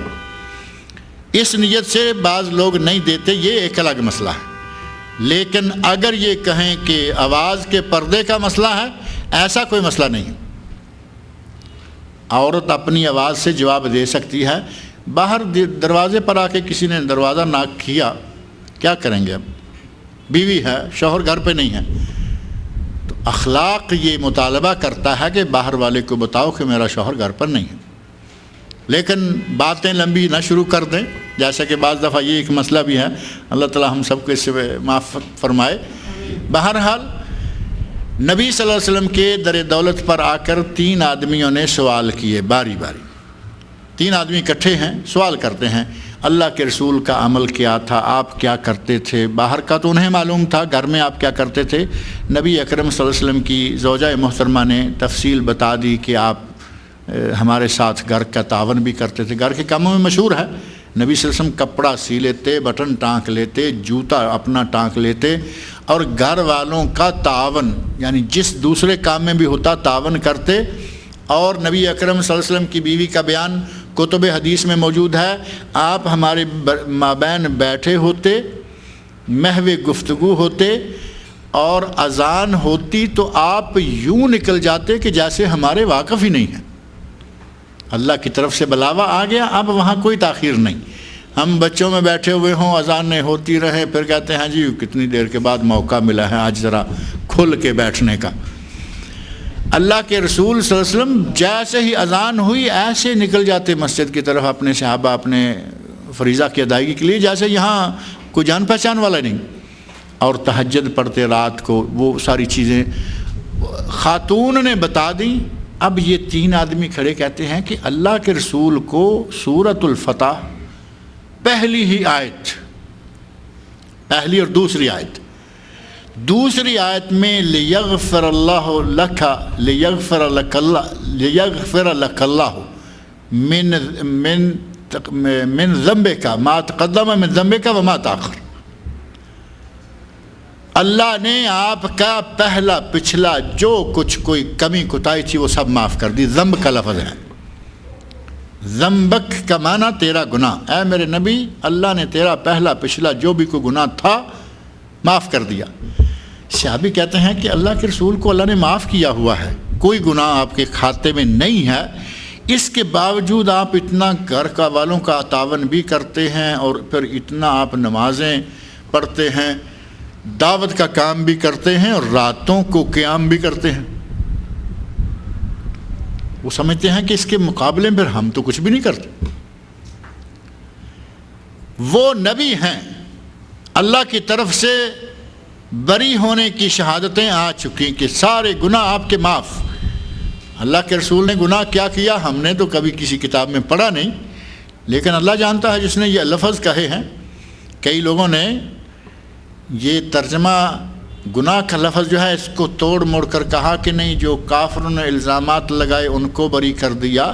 اس نیت سے بعض لوگ نہیں دیتے، یہ ایک الگ مسئلہ ہے. لیکن اگر یہ کہیں کہ آواز کے پردے کا مسئلہ ہے، ایسا کوئی مسئلہ نہیں ہے. عورت اپنی آواز سے جواب دے سکتی ہے. باہر دروازے پر آ کے کسی نے دروازہ ناک کیا، کیا کریں گے؟ اب بیوی ہے، شوہر گھر پہ نہیں ہے، تو اخلاق یہ مطالبہ کرتا ہے کہ باہر والے کو بتاؤ کہ میرا شوہر گھر پر نہیں ہے. لیکن باتیں لمبی نہ شروع کر دیں، جیسا کہ بعض دفعہ یہ ایک مسئلہ بھی ہے. اللہ تعالی ہم سب کو اس سے معاف فرمائے. بہرحال نبی صلی اللہ علیہ وسلم کے در دولت پر آ کر 3 آدمیوں نے سوال کیے باری باری. 3 آدمی اکٹھے ہیں، سوال کرتے ہیں اللہ کے رسول کا عمل کیا تھا، آپ کیا کرتے تھے؟ باہر کا تو انہیں معلوم تھا، گھر میں آپ کیا کرتے تھے؟ نبی اکرم صلی اللہ علیہ وسلم کی زوجہ محترمہ نے تفصیل بتا دی کہ آپ ہمارے ساتھ گھر کا تعاون بھی کرتے تھے. گھر کے کاموں میں مشہور ہے. نبی صلی اللہ علیہ وسلم کپڑا سی لیتے، بٹن ٹانک لیتے، جوتا اپنا ٹانک لیتے، اور گھر والوں کا تعاون یعنی جس دوسرے کام میں بھی ہوتا تعاون کرتے. اور نبی اکرم صلی اللہ علیہ وسلم کی بیوی کا بیان کتب حدیث میں موجود ہے، آپ ہمارے مابین بیٹھے ہوتے، محو گفتگو ہوتے، اور اذان ہوتی تو آپ یوں نکل جاتے کہ جیسے ہمارے واقف ہی نہیں ہیں. اللہ کی طرف سے بلاوا آ گیا، اب وہاں کوئی تاخیر نہیں. ہم بچوں میں بیٹھے ہوئے ہوں، اذان نہیں ہوتی رہے، پھر کہتے ہیں جی کتنی دیر کے بعد موقع ملا ہے آج ذرا کھل کے بیٹھنے کا. اللہ کے رسول صلی اللہ علیہ وسلم جیسے ہی اذان ہوئی ایسے نکل جاتے مسجد کی طرف اپنے صحابہ اپنے فریضہ کی ادائیگی کے لیے، جیسے یہاں کوئی جان پہچان والا نہیں. اور تہجد پڑھتے رات کو، وہ ساری چیزیں خاتون نے بتا دیں. اب یہ 3 آدمی کھڑے کہتے ہیں کہ اللہ کے رسول کو سورۃ الفتح پہلی ہی آیت، پہلی اور دوسری آیت، دوسری آیت میں لیغفر اللہ لک لیغفر لک اللہ من ذنبک ما تقدم من ذنبک وما تاخر، اللہ نے آپ کا پہلا پچھلا جو کچھ کوئی کمی کوتاہی تھی وہ سب معاف کر دی. ذنب کا لفظ ہے، ذنبک کا معنی تیرا گناہ. اے میرے نبی، اللہ نے تیرا پہلا پچھلا جو بھی کوئی گناہ تھا معاف کر دیا. صحابی کہتے ہیں کہ اللہ کے رسول کو اللہ نے معاف کیا ہوا ہے، کوئی گناہ آپ کے کھاتے میں نہیں ہے، اس کے باوجود آپ اتنا گھر کا والوں کا تعاون بھی کرتے ہیں، اور پھر اتنا آپ نمازیں پڑھتے ہیں، دعوت کا کام بھی کرتے ہیں، اور راتوں کو قیام بھی کرتے ہیں. وہ سمجھتے ہیں کہ اس کے مقابلے میں ہم تو کچھ بھی نہیں کرتے. وہ نبی ہیں، اللہ کی طرف سے بری ہونے کی شہادتیں آ چکی کہ سارے گناہ آپ کے معاف. اللہ کے رسول نے گناہ کیا کیا ہم نے تو کبھی کسی کتاب میں پڑھا نہیں، لیکن اللہ جانتا ہے جس نے یہ لفظ کہے ہیں. کئی لوگوں نے یہ ترجمہ گناہ کا لفظ جو ہے اس کو توڑ موڑ کر کہا کہ نہیں، جو کافروں نے الزامات لگائے ان کو بری کر دیا.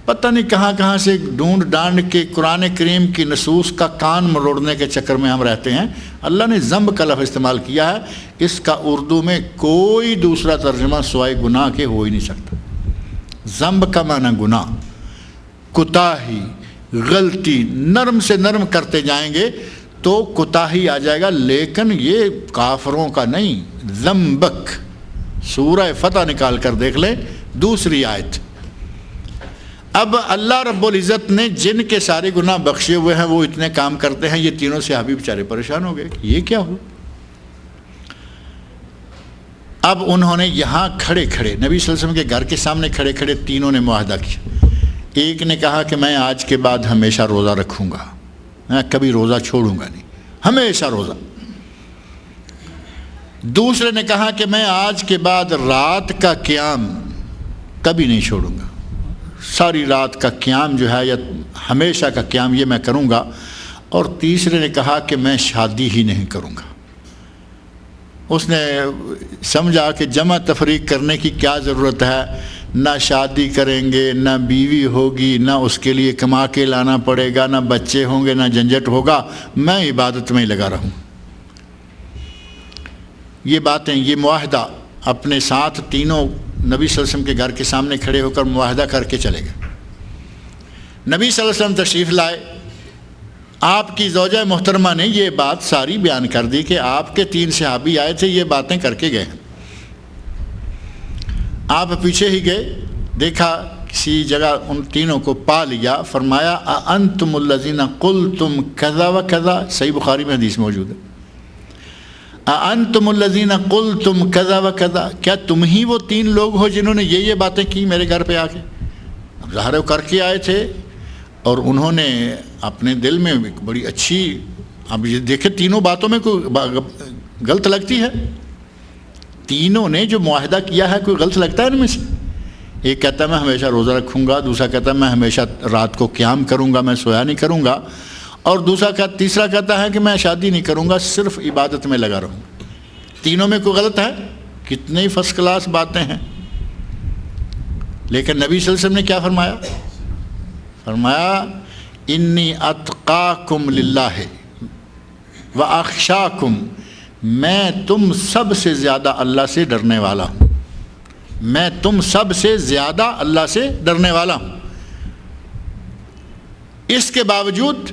پتہ نہیں کہاں کہاں سے ڈھونڈ ڈانڈ کے قرآن کریم کی نصوص کا کان مروڑنے کے چکر میں ہم رہتے ہیں. اللہ نے ذنب کا لفظ استعمال کیا ہے، اس کا اردو میں کوئی دوسرا ترجمہ سوائے گناہ کے ہو ہی نہیں سکتا. ذنب کا معنی گناہ، کوتاہی، غلطی. نرم سے نرم کرتے جائیں گے تو کوتاہی آ جائے گا، لیکن یہ کافروں کا نہیں. ذنبک، سورہ فتح نکال کر دیکھ لیں، دوسری آیت. اب اللہ رب العزت نے جن کے سارے گناہ بخشے ہوئے ہیں وہ اتنے کام کرتے ہیں. یہ تینوں صحابی بیچارے پریشان ہو گئے کہ یہ کیا ہو. اب انہوں نے یہاں کھڑے کھڑے نبی صلی اللہ علیہ وسلم کے گھر کے سامنے کھڑے کھڑے تینوں نے معاہدہ کیا. ایک نے کہا کہ میں آج کے بعد ہمیشہ روزہ رکھوں گا، میں کبھی روزہ چھوڑوں گا نہیں، ہمیشہ روزہ. دوسرے نے کہا کہ میں آج کے بعد رات کا قیام کبھی نہیں چھوڑوں گا، ساری رات کا قیام جو ہے یا ہمیشہ کا قیام یہ میں کروں گا. اور تیسرے نے کہا کہ میں شادی ہی نہیں کروں گا. اس نے سمجھا کہ جمع تفریق کرنے کی کیا ضرورت ہے، نہ شادی کریں گے، نہ بیوی ہوگی، نہ اس کے لیے کما کے لانا پڑے گا، نہ بچے ہوں گے، نہ جھنجھٹ ہوگا، میں عبادت میں ہی لگا رہوں۔ یہ باتیں، یہ معاہدہ اپنے ساتھ تینوں نبی صلی اللہ علیہ وسلم کے گھر کے سامنے کھڑے ہو کر معاہدہ کر کے چلے گئے۔ نبی صلی اللہ علیہ وسلم تشریف لائے، آپ کی زوجہ محترمہ نے یہ بات ساری بیان کر دی کہ آپ کے 3 صحابی آئے تھے، یہ باتیں کر کے گئے۔ آپ پیچھے ہی گئے، دیکھا کسی جگہ ان تینوں کو پا لیا، فرمایا اَأَنْتُمُ الَّذِينَ قُلْتُمْ كَذَا وَكَذَا، صحیح بخاری میں حدیث موجود ہے، اَأَنْتُمُ الَّذِينَ قُلْتُمْ كَذَا وَكَذَا، کیا تم ہی وہ 3 لوگ ہو جنہوں نے یہ باتیں کی میرے گھر پہ آ کے؟ اب ظاہر کر کے آئے تھے اور انہوں نے اپنے دل میں بڑی اچھی، اب یہ دیکھیں تینوں باتوں میں کوئی غلط لگتی ہے؟ تینوں نے جو معاہدہ کیا ہے کوئی غلط لگتا ہے ان میں سے؟ ایک کہتا ہے میں ہمیشہ روزہ رکھوں گا، دوسرا کہتا ہے میں ہمیشہ رات کو قیام کروں گا، میں سویا نہیں کروں گا، اور تیسرا کہتا ہے کہ میں شادی نہیں کروں گا، صرف عبادت میں لگا رہوں گا۔ تینوں میں کوئی غلط ہے؟ کتنی فرسٹ کلاس باتیں ہیں۔ لیکن نبی صلی اللہ علیہ وسلم نے کیا فرمایا؟ فرمایا انی اتقاکم للہ واخشاکم، میں تم سب سے زیادہ اللہ سے ڈرنے والا ہوں، میں تم سب سے زیادہ اللہ سے ڈرنے والا ہوں۔ اس کے باوجود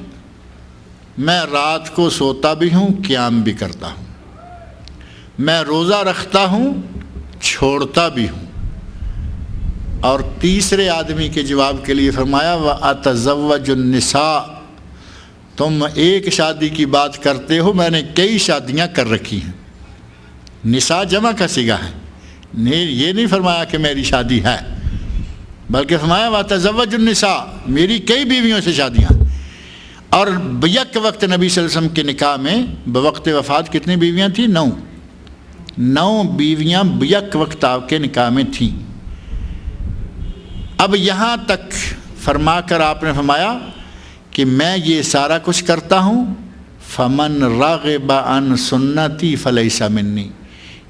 میں رات کو سوتا بھی ہوں، قیام بھی کرتا ہوں، میں روزہ رکھتا ہوں، چھوڑتا بھی ہوں۔ اور تیسرے آدمی کے جواب کے لیے فرمایا وَأَتَزَوَّجُ النِّسَاءَ، تم ایک شادی کی بات کرتے ہو، میں نے کئی شادیاں کر رکھی ہیں۔ نساء جمع کا صیغہ ہے، یہ نہیں فرمایا کہ میری شادی ہے، بلکہ فرمایا وَأَتَزَوَّجُ النِّسَاءَ، میری کئی بیویوں سے شادیاں۔ اور یک وقت نبی صلی اللہ علیہ وسلم کے نکاح میں بوقت وفات کتنی بیویاں تھیں؟ 9 بیویاں یک وقت آپ کے نکاح میں تھیں۔ اب یہاں تک فرما کر آپ نے فرمایا کہ میں یہ سارا کچھ کرتا ہوں، فمن راغب عن سنتی فلیس منی،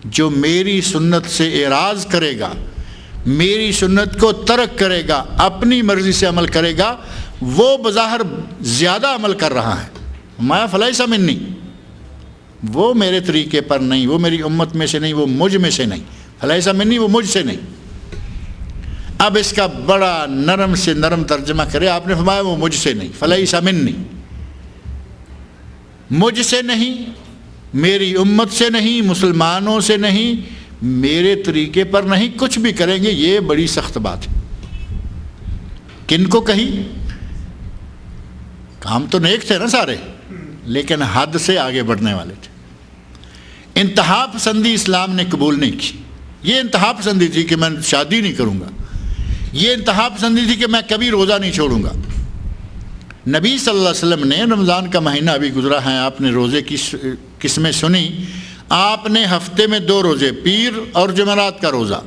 جو میری سنت سے اعراض کرے گا، میری سنت کو ترک کرے گا، اپنی مرضی سے عمل کرے گا، وہ بظاہر زیادہ عمل کر رہا ہے، فرمایا فلیس منی، وہ میرے طریقے پر نہیں، وہ میری امت میں سے نہیں، وہ مجھ میں سے نہیں، فلیس منی، وہ مجھ سے نہیں۔ اب اس کا بڑا نرم سے نرم ترجمہ کرے، آپ نے فرمایا وہ مجھ سے نہیں، فلیس منی، مجھ سے نہیں، میری امت سے نہیں، مسلمانوں سے نہیں، میرے طریقے پر نہیں، کچھ بھی کریں گے یہ بڑی سخت بات ہے۔ کن کو کہی؟ کام تو نیک تھے نا سارے، لیکن حد سے آگے بڑھنے والے تھے۔ انتہا پسندی اسلام نے قبول نہیں کی۔ یہ انتہا پسندی تھی کہ میں شادی نہیں کروں گا، یہ انتہا پسندی تھی کہ میں کبھی روزہ نہیں چھوڑوں گا۔ نبی صلی اللہ علیہ وسلم نے، رمضان کا مہینہ ابھی گزرا ہے، آپ نے روزے کی قسمیں سنی، آپ نے ہفتے میں 2 روزے، پیر اور جمعرات کا روزہ،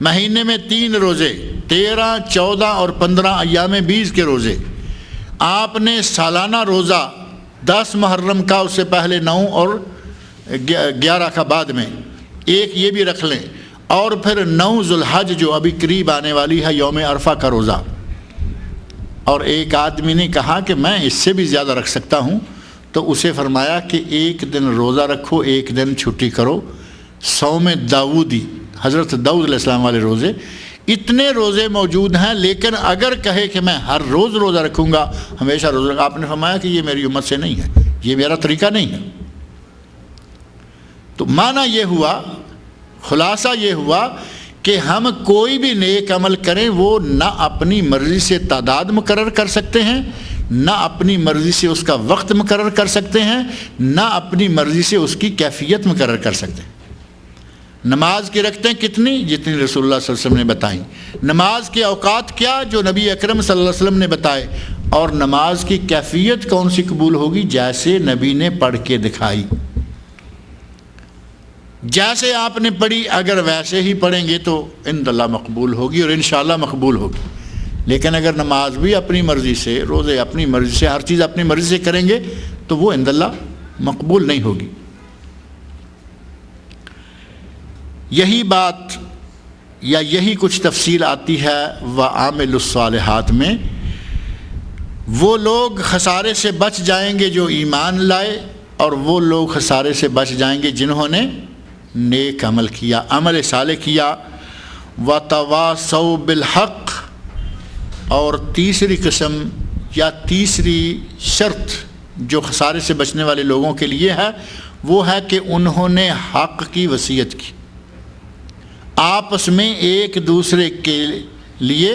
مہینے میں 3 روزے، 13، 14 اور 15 ایام 20 کے روزے، آپ نے سالانہ روزہ 10 محرم کا، اس سے پہلے 9 اور 11 کا بعد میں ایک یہ بھی رکھ لیں، اور پھر 9 ذوالحج جو ابھی قریب آنے والی ہے، یوم عرفہ کا روزہ۔ اور ایک آدمی نے کہا کہ میں اس سے بھی زیادہ رکھ سکتا ہوں، تو اسے فرمایا کہ ایک دن روزہ رکھو، ایک دن چھٹی کرو، صوم داؤدی، حضرت داؤد علیہ السلام والے روزے۔ اتنے روزے موجود ہیں، لیکن اگر کہے کہ میں ہر روز روزہ رکھوں گا، ہمیشہ روزہ رکھوں گا، آپ نے فرمایا کہ یہ میری امت سے نہیں ہے، یہ میرا طریقہ نہیں ہے۔ تو معنی یہ ہوا، خلاصہ یہ ہوا کہ ہم کوئی بھی نیک عمل کریں، وہ نہ اپنی مرضی سے تعداد مقرر کر سکتے ہیں، نہ اپنی مرضی سے اس کا وقت مقرر کر سکتے ہیں، نہ اپنی مرضی سے اس کی کیفیت مقرر کر سکتے ہیں۔ نماز کی رکعتیں کتنی؟ جتنی رسول اللہ صلی اللہ علیہ وسلم نے بتائیں۔ نماز کے اوقات کیا؟ جو نبی اکرم صلی اللہ علیہ وسلم نے بتائے۔ اور نماز کی کیفیت کون سی قبول ہوگی؟ جیسے نبی نے پڑھ کے دکھائی، جیسے آپ نے پڑھی، اگر ویسے ہی پڑھیں گے تو عند اللہ مقبول ہوگی اور انشاءاللہ مقبول ہوگی۔ لیکن اگر نماز بھی اپنی مرضی سے، روزے اپنی مرضی سے، ہر چیز اپنی مرضی سے کریں گے تو وہ عند اللہ مقبول نہیں ہوگی۔ یہی بات یا یہی کچھ تفصیل آتی ہے وعامل الصالحات میں، وہ لوگ خسارے سے بچ جائیں گے جو ایمان لائے، اور وہ لوگ خسارے سے بچ جائیں گے جنہوں نے نیک عمل کیا، عمل صالح کیا۔ وتواصوا بالحق، اور تیسری قسم یا تیسری شرط جو خسارے سے بچنے والے لوگوں کے لیے ہے وہ ہے کہ انہوں نے حق کی وصیت کی، آپس میں ایک دوسرے کے لیے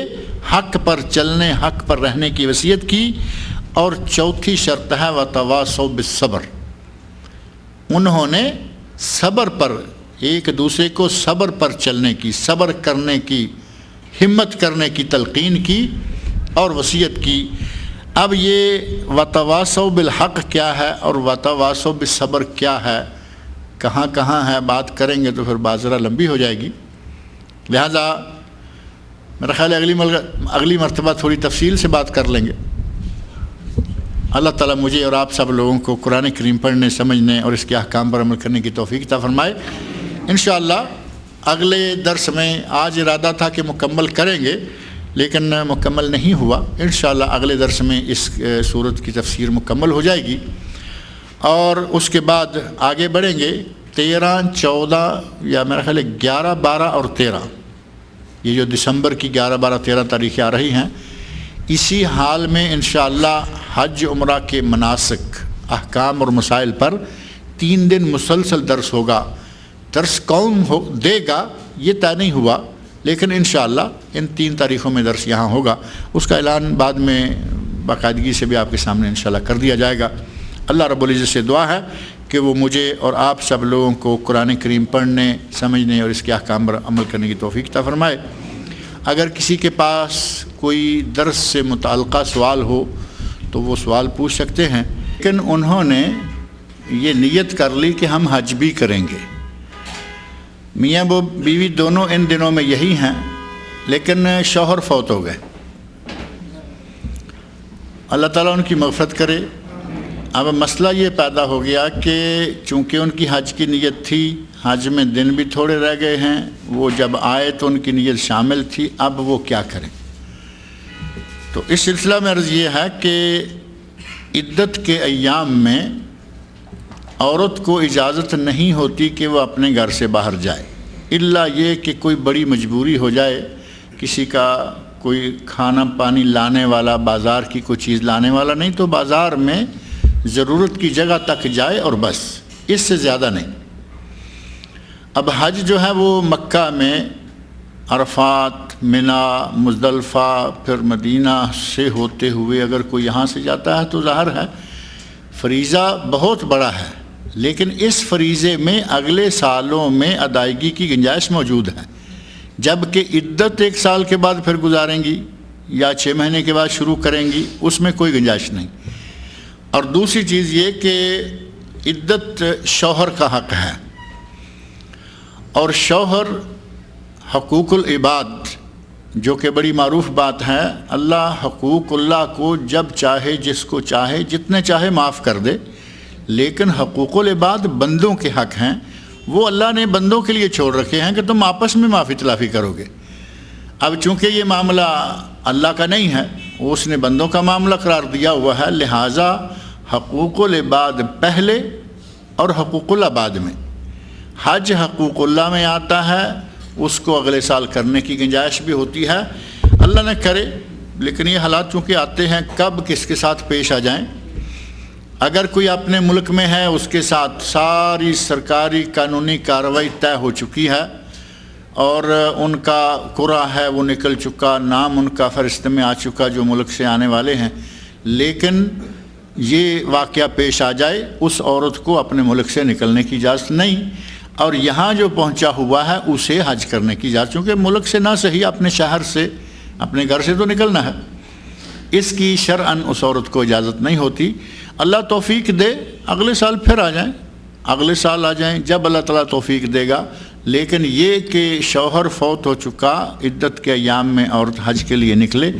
حق پر چلنے، حق پر رہنے کی وصیت کی۔ اور چوتھی شرط ہے وتواصوا بالصبر، انہوں نے صبر پر، ایک دوسرے کو صبر پر چلنے کی، صبر کرنے کی، ہمت کرنے کی تلقین کی اور وصیت کی۔ اب یہ وتواصوا بالحق کیا ہے اور وتواصوا بالصبر کیا ہے، کہاں کہاں ہے، بات کریں گے تو پھر بات ذرا لمبی ہو جائے گی، لہذا میرا خیال ہے اگلی مرتبہ تھوڑی تفصیل سے بات کر لیں گے۔ اللہ تعالیٰ مجھے اور آپ سب لوگوں کو قرآن کریم پڑھنے، سمجھنے اور اس کے احکام پر عمل کرنے کی توفیق عطا فرمائے۔ انشاءاللہ اگلے درس میں، آج ارادہ تھا کہ مکمل کریں گے لیکن مکمل نہیں ہوا، انشاءاللہ اگلے درس میں اس سورت کی تفسیر مکمل ہو جائے گی، اور اس کے بعد آگے بڑھیں گے۔ 13، 14 یا میرا خیال ہے 11، 12 اور 13، یہ جو دسمبر کی 11، 12، 13 تاریخیں آ رہی ہیں، اسی حال میں انشاءاللہ حج عمرہ کے مناسک، احکام اور مسائل پر 3 دن مسلسل درس ہوگا۔ درس کون دے گا یہ طے نہیں ہوا، لیکن انشاءاللہ ان 3 تاریخوں میں درس یہاں ہوگا، اس کا اعلان بعد میں باقاعدگی سے بھی آپ کے سامنے انشاءاللہ کر دیا جائے گا۔ اللہ رب العزت سے دعا ہے کہ وہ مجھے اور آپ سب لوگوں کو قرآن کریم پڑھنے، سمجھنے اور اس کے احکام پر عمل کرنے کی توفیق عطا فرمائے۔ اگر کسی کے پاس کوئی درس سے متعلقہ سوال ہو تو وہ سوال پوچھ سکتے ہیں، لیکن انہوں نے یہ نیت کر لی کہ ہم حج بھی کریں گے۔ میاں وہ بیوی دونوں ان دنوں میں یہی ہیں، لیکن شوہر فوت ہو گئے، اللہ تعالیٰ ان کی مغفرت کرے۔ اب مسئلہ یہ پیدا ہو گیا کہ چونکہ ان کی حج کی نیت تھی، حج میں دن بھی تھوڑے رہ گئے ہیں، وہ جب آئے تو ان کی نیت شامل تھی، اب وہ کیا کریں؟ تو اس سلسلہ میں عرض یہ ہے کہ عدت کے ایام میں عورت کو اجازت نہیں ہوتی کہ وہ اپنے گھر سے باہر جائے، الا یہ کہ کوئی بڑی مجبوری ہو جائے، کسی کا کوئی کھانا پانی لانے والا، بازار کی کوئی چیز لانے والا، نہیں تو بازار میں ضرورت کی جگہ تک جائے اور بس، اس سے زیادہ نہیں۔ اب حج جو ہے وہ مکہ میں عرفات، منا، مزدلفہ، پھر مدینہ سے ہوتے ہوئے اگر کوئی یہاں سے جاتا ہے تو ظاہر ہے فریضہ بہت بڑا ہے، لیکن اس فریضے میں اگلے سالوں میں ادائیگی کی گنجائش موجود ہے، جبکہ عدت 1 سال کے بعد پھر گزاریں گی یا 6 مہینے کے بعد شروع کریں گی، اس میں کوئی گنجائش نہیں۔ اور دوسری چیز یہ کہ عدت شوہر کا حق ہے، اور شوہر حقوق العباد جو کہ بڑی معروف بات ہے، اللہ حقوق اللہ کو جب چاہے، جس کو چاہے، جتنے چاہے معاف کر دے، لیکن حقوق العباد بندوں کے حق ہیں، وہ اللہ نے بندوں کے لیے چھوڑ رکھے ہیں کہ تم آپس میں معافی تلافی کرو گے۔ اب چونکہ یہ معاملہ اللہ کا نہیں ہے، اس نے بندوں کا معاملہ قرار دیا ہوا ہے، لہٰذا حقوق العباد پہلے اور حقوق اللہ بعد میں۔ حج حقوق اللہ میں آتا ہے، اس کو اگلے سال کرنے کی گنجائش بھی ہوتی ہے، اللہ نہ کرے، لیکن یہ حالات چونکہ آتے ہیں، کب کس کے ساتھ پیش آ جائیں۔ اگر کوئی اپنے ملک میں ہے، اس کے ساتھ ساری سرکاری قانونی کارروائی طے ہو چکی ہے اور ان کا قرعہ ہے وہ نکل چکا، نام ان کا فہرست میں آ چکا جو ملک سے آنے والے ہیں، لیکن یہ واقعہ پیش آ جائے، اس عورت کو اپنے ملک سے نکلنے کی اجازت نہیں، اور یہاں جو پہنچا ہوا ہے اسے حج کرنے کی اجازت، چونکہ ملک سے نہ صحیح اپنے شہر سے، اپنے گھر سے تو نکلنا ہے، اس کی شرعاً اس عورت کو اجازت نہیں ہوتی۔ اللہ توفیق دے اگلے سال پھر آ جائیں، اگلے سال آ جائیں، جب اللہ تعالیٰ توفیق دے گا، لیکن یہ کہ شوہر فوت ہو چکا، عدت کے ایام میں عورت حج کے لیے نکلے،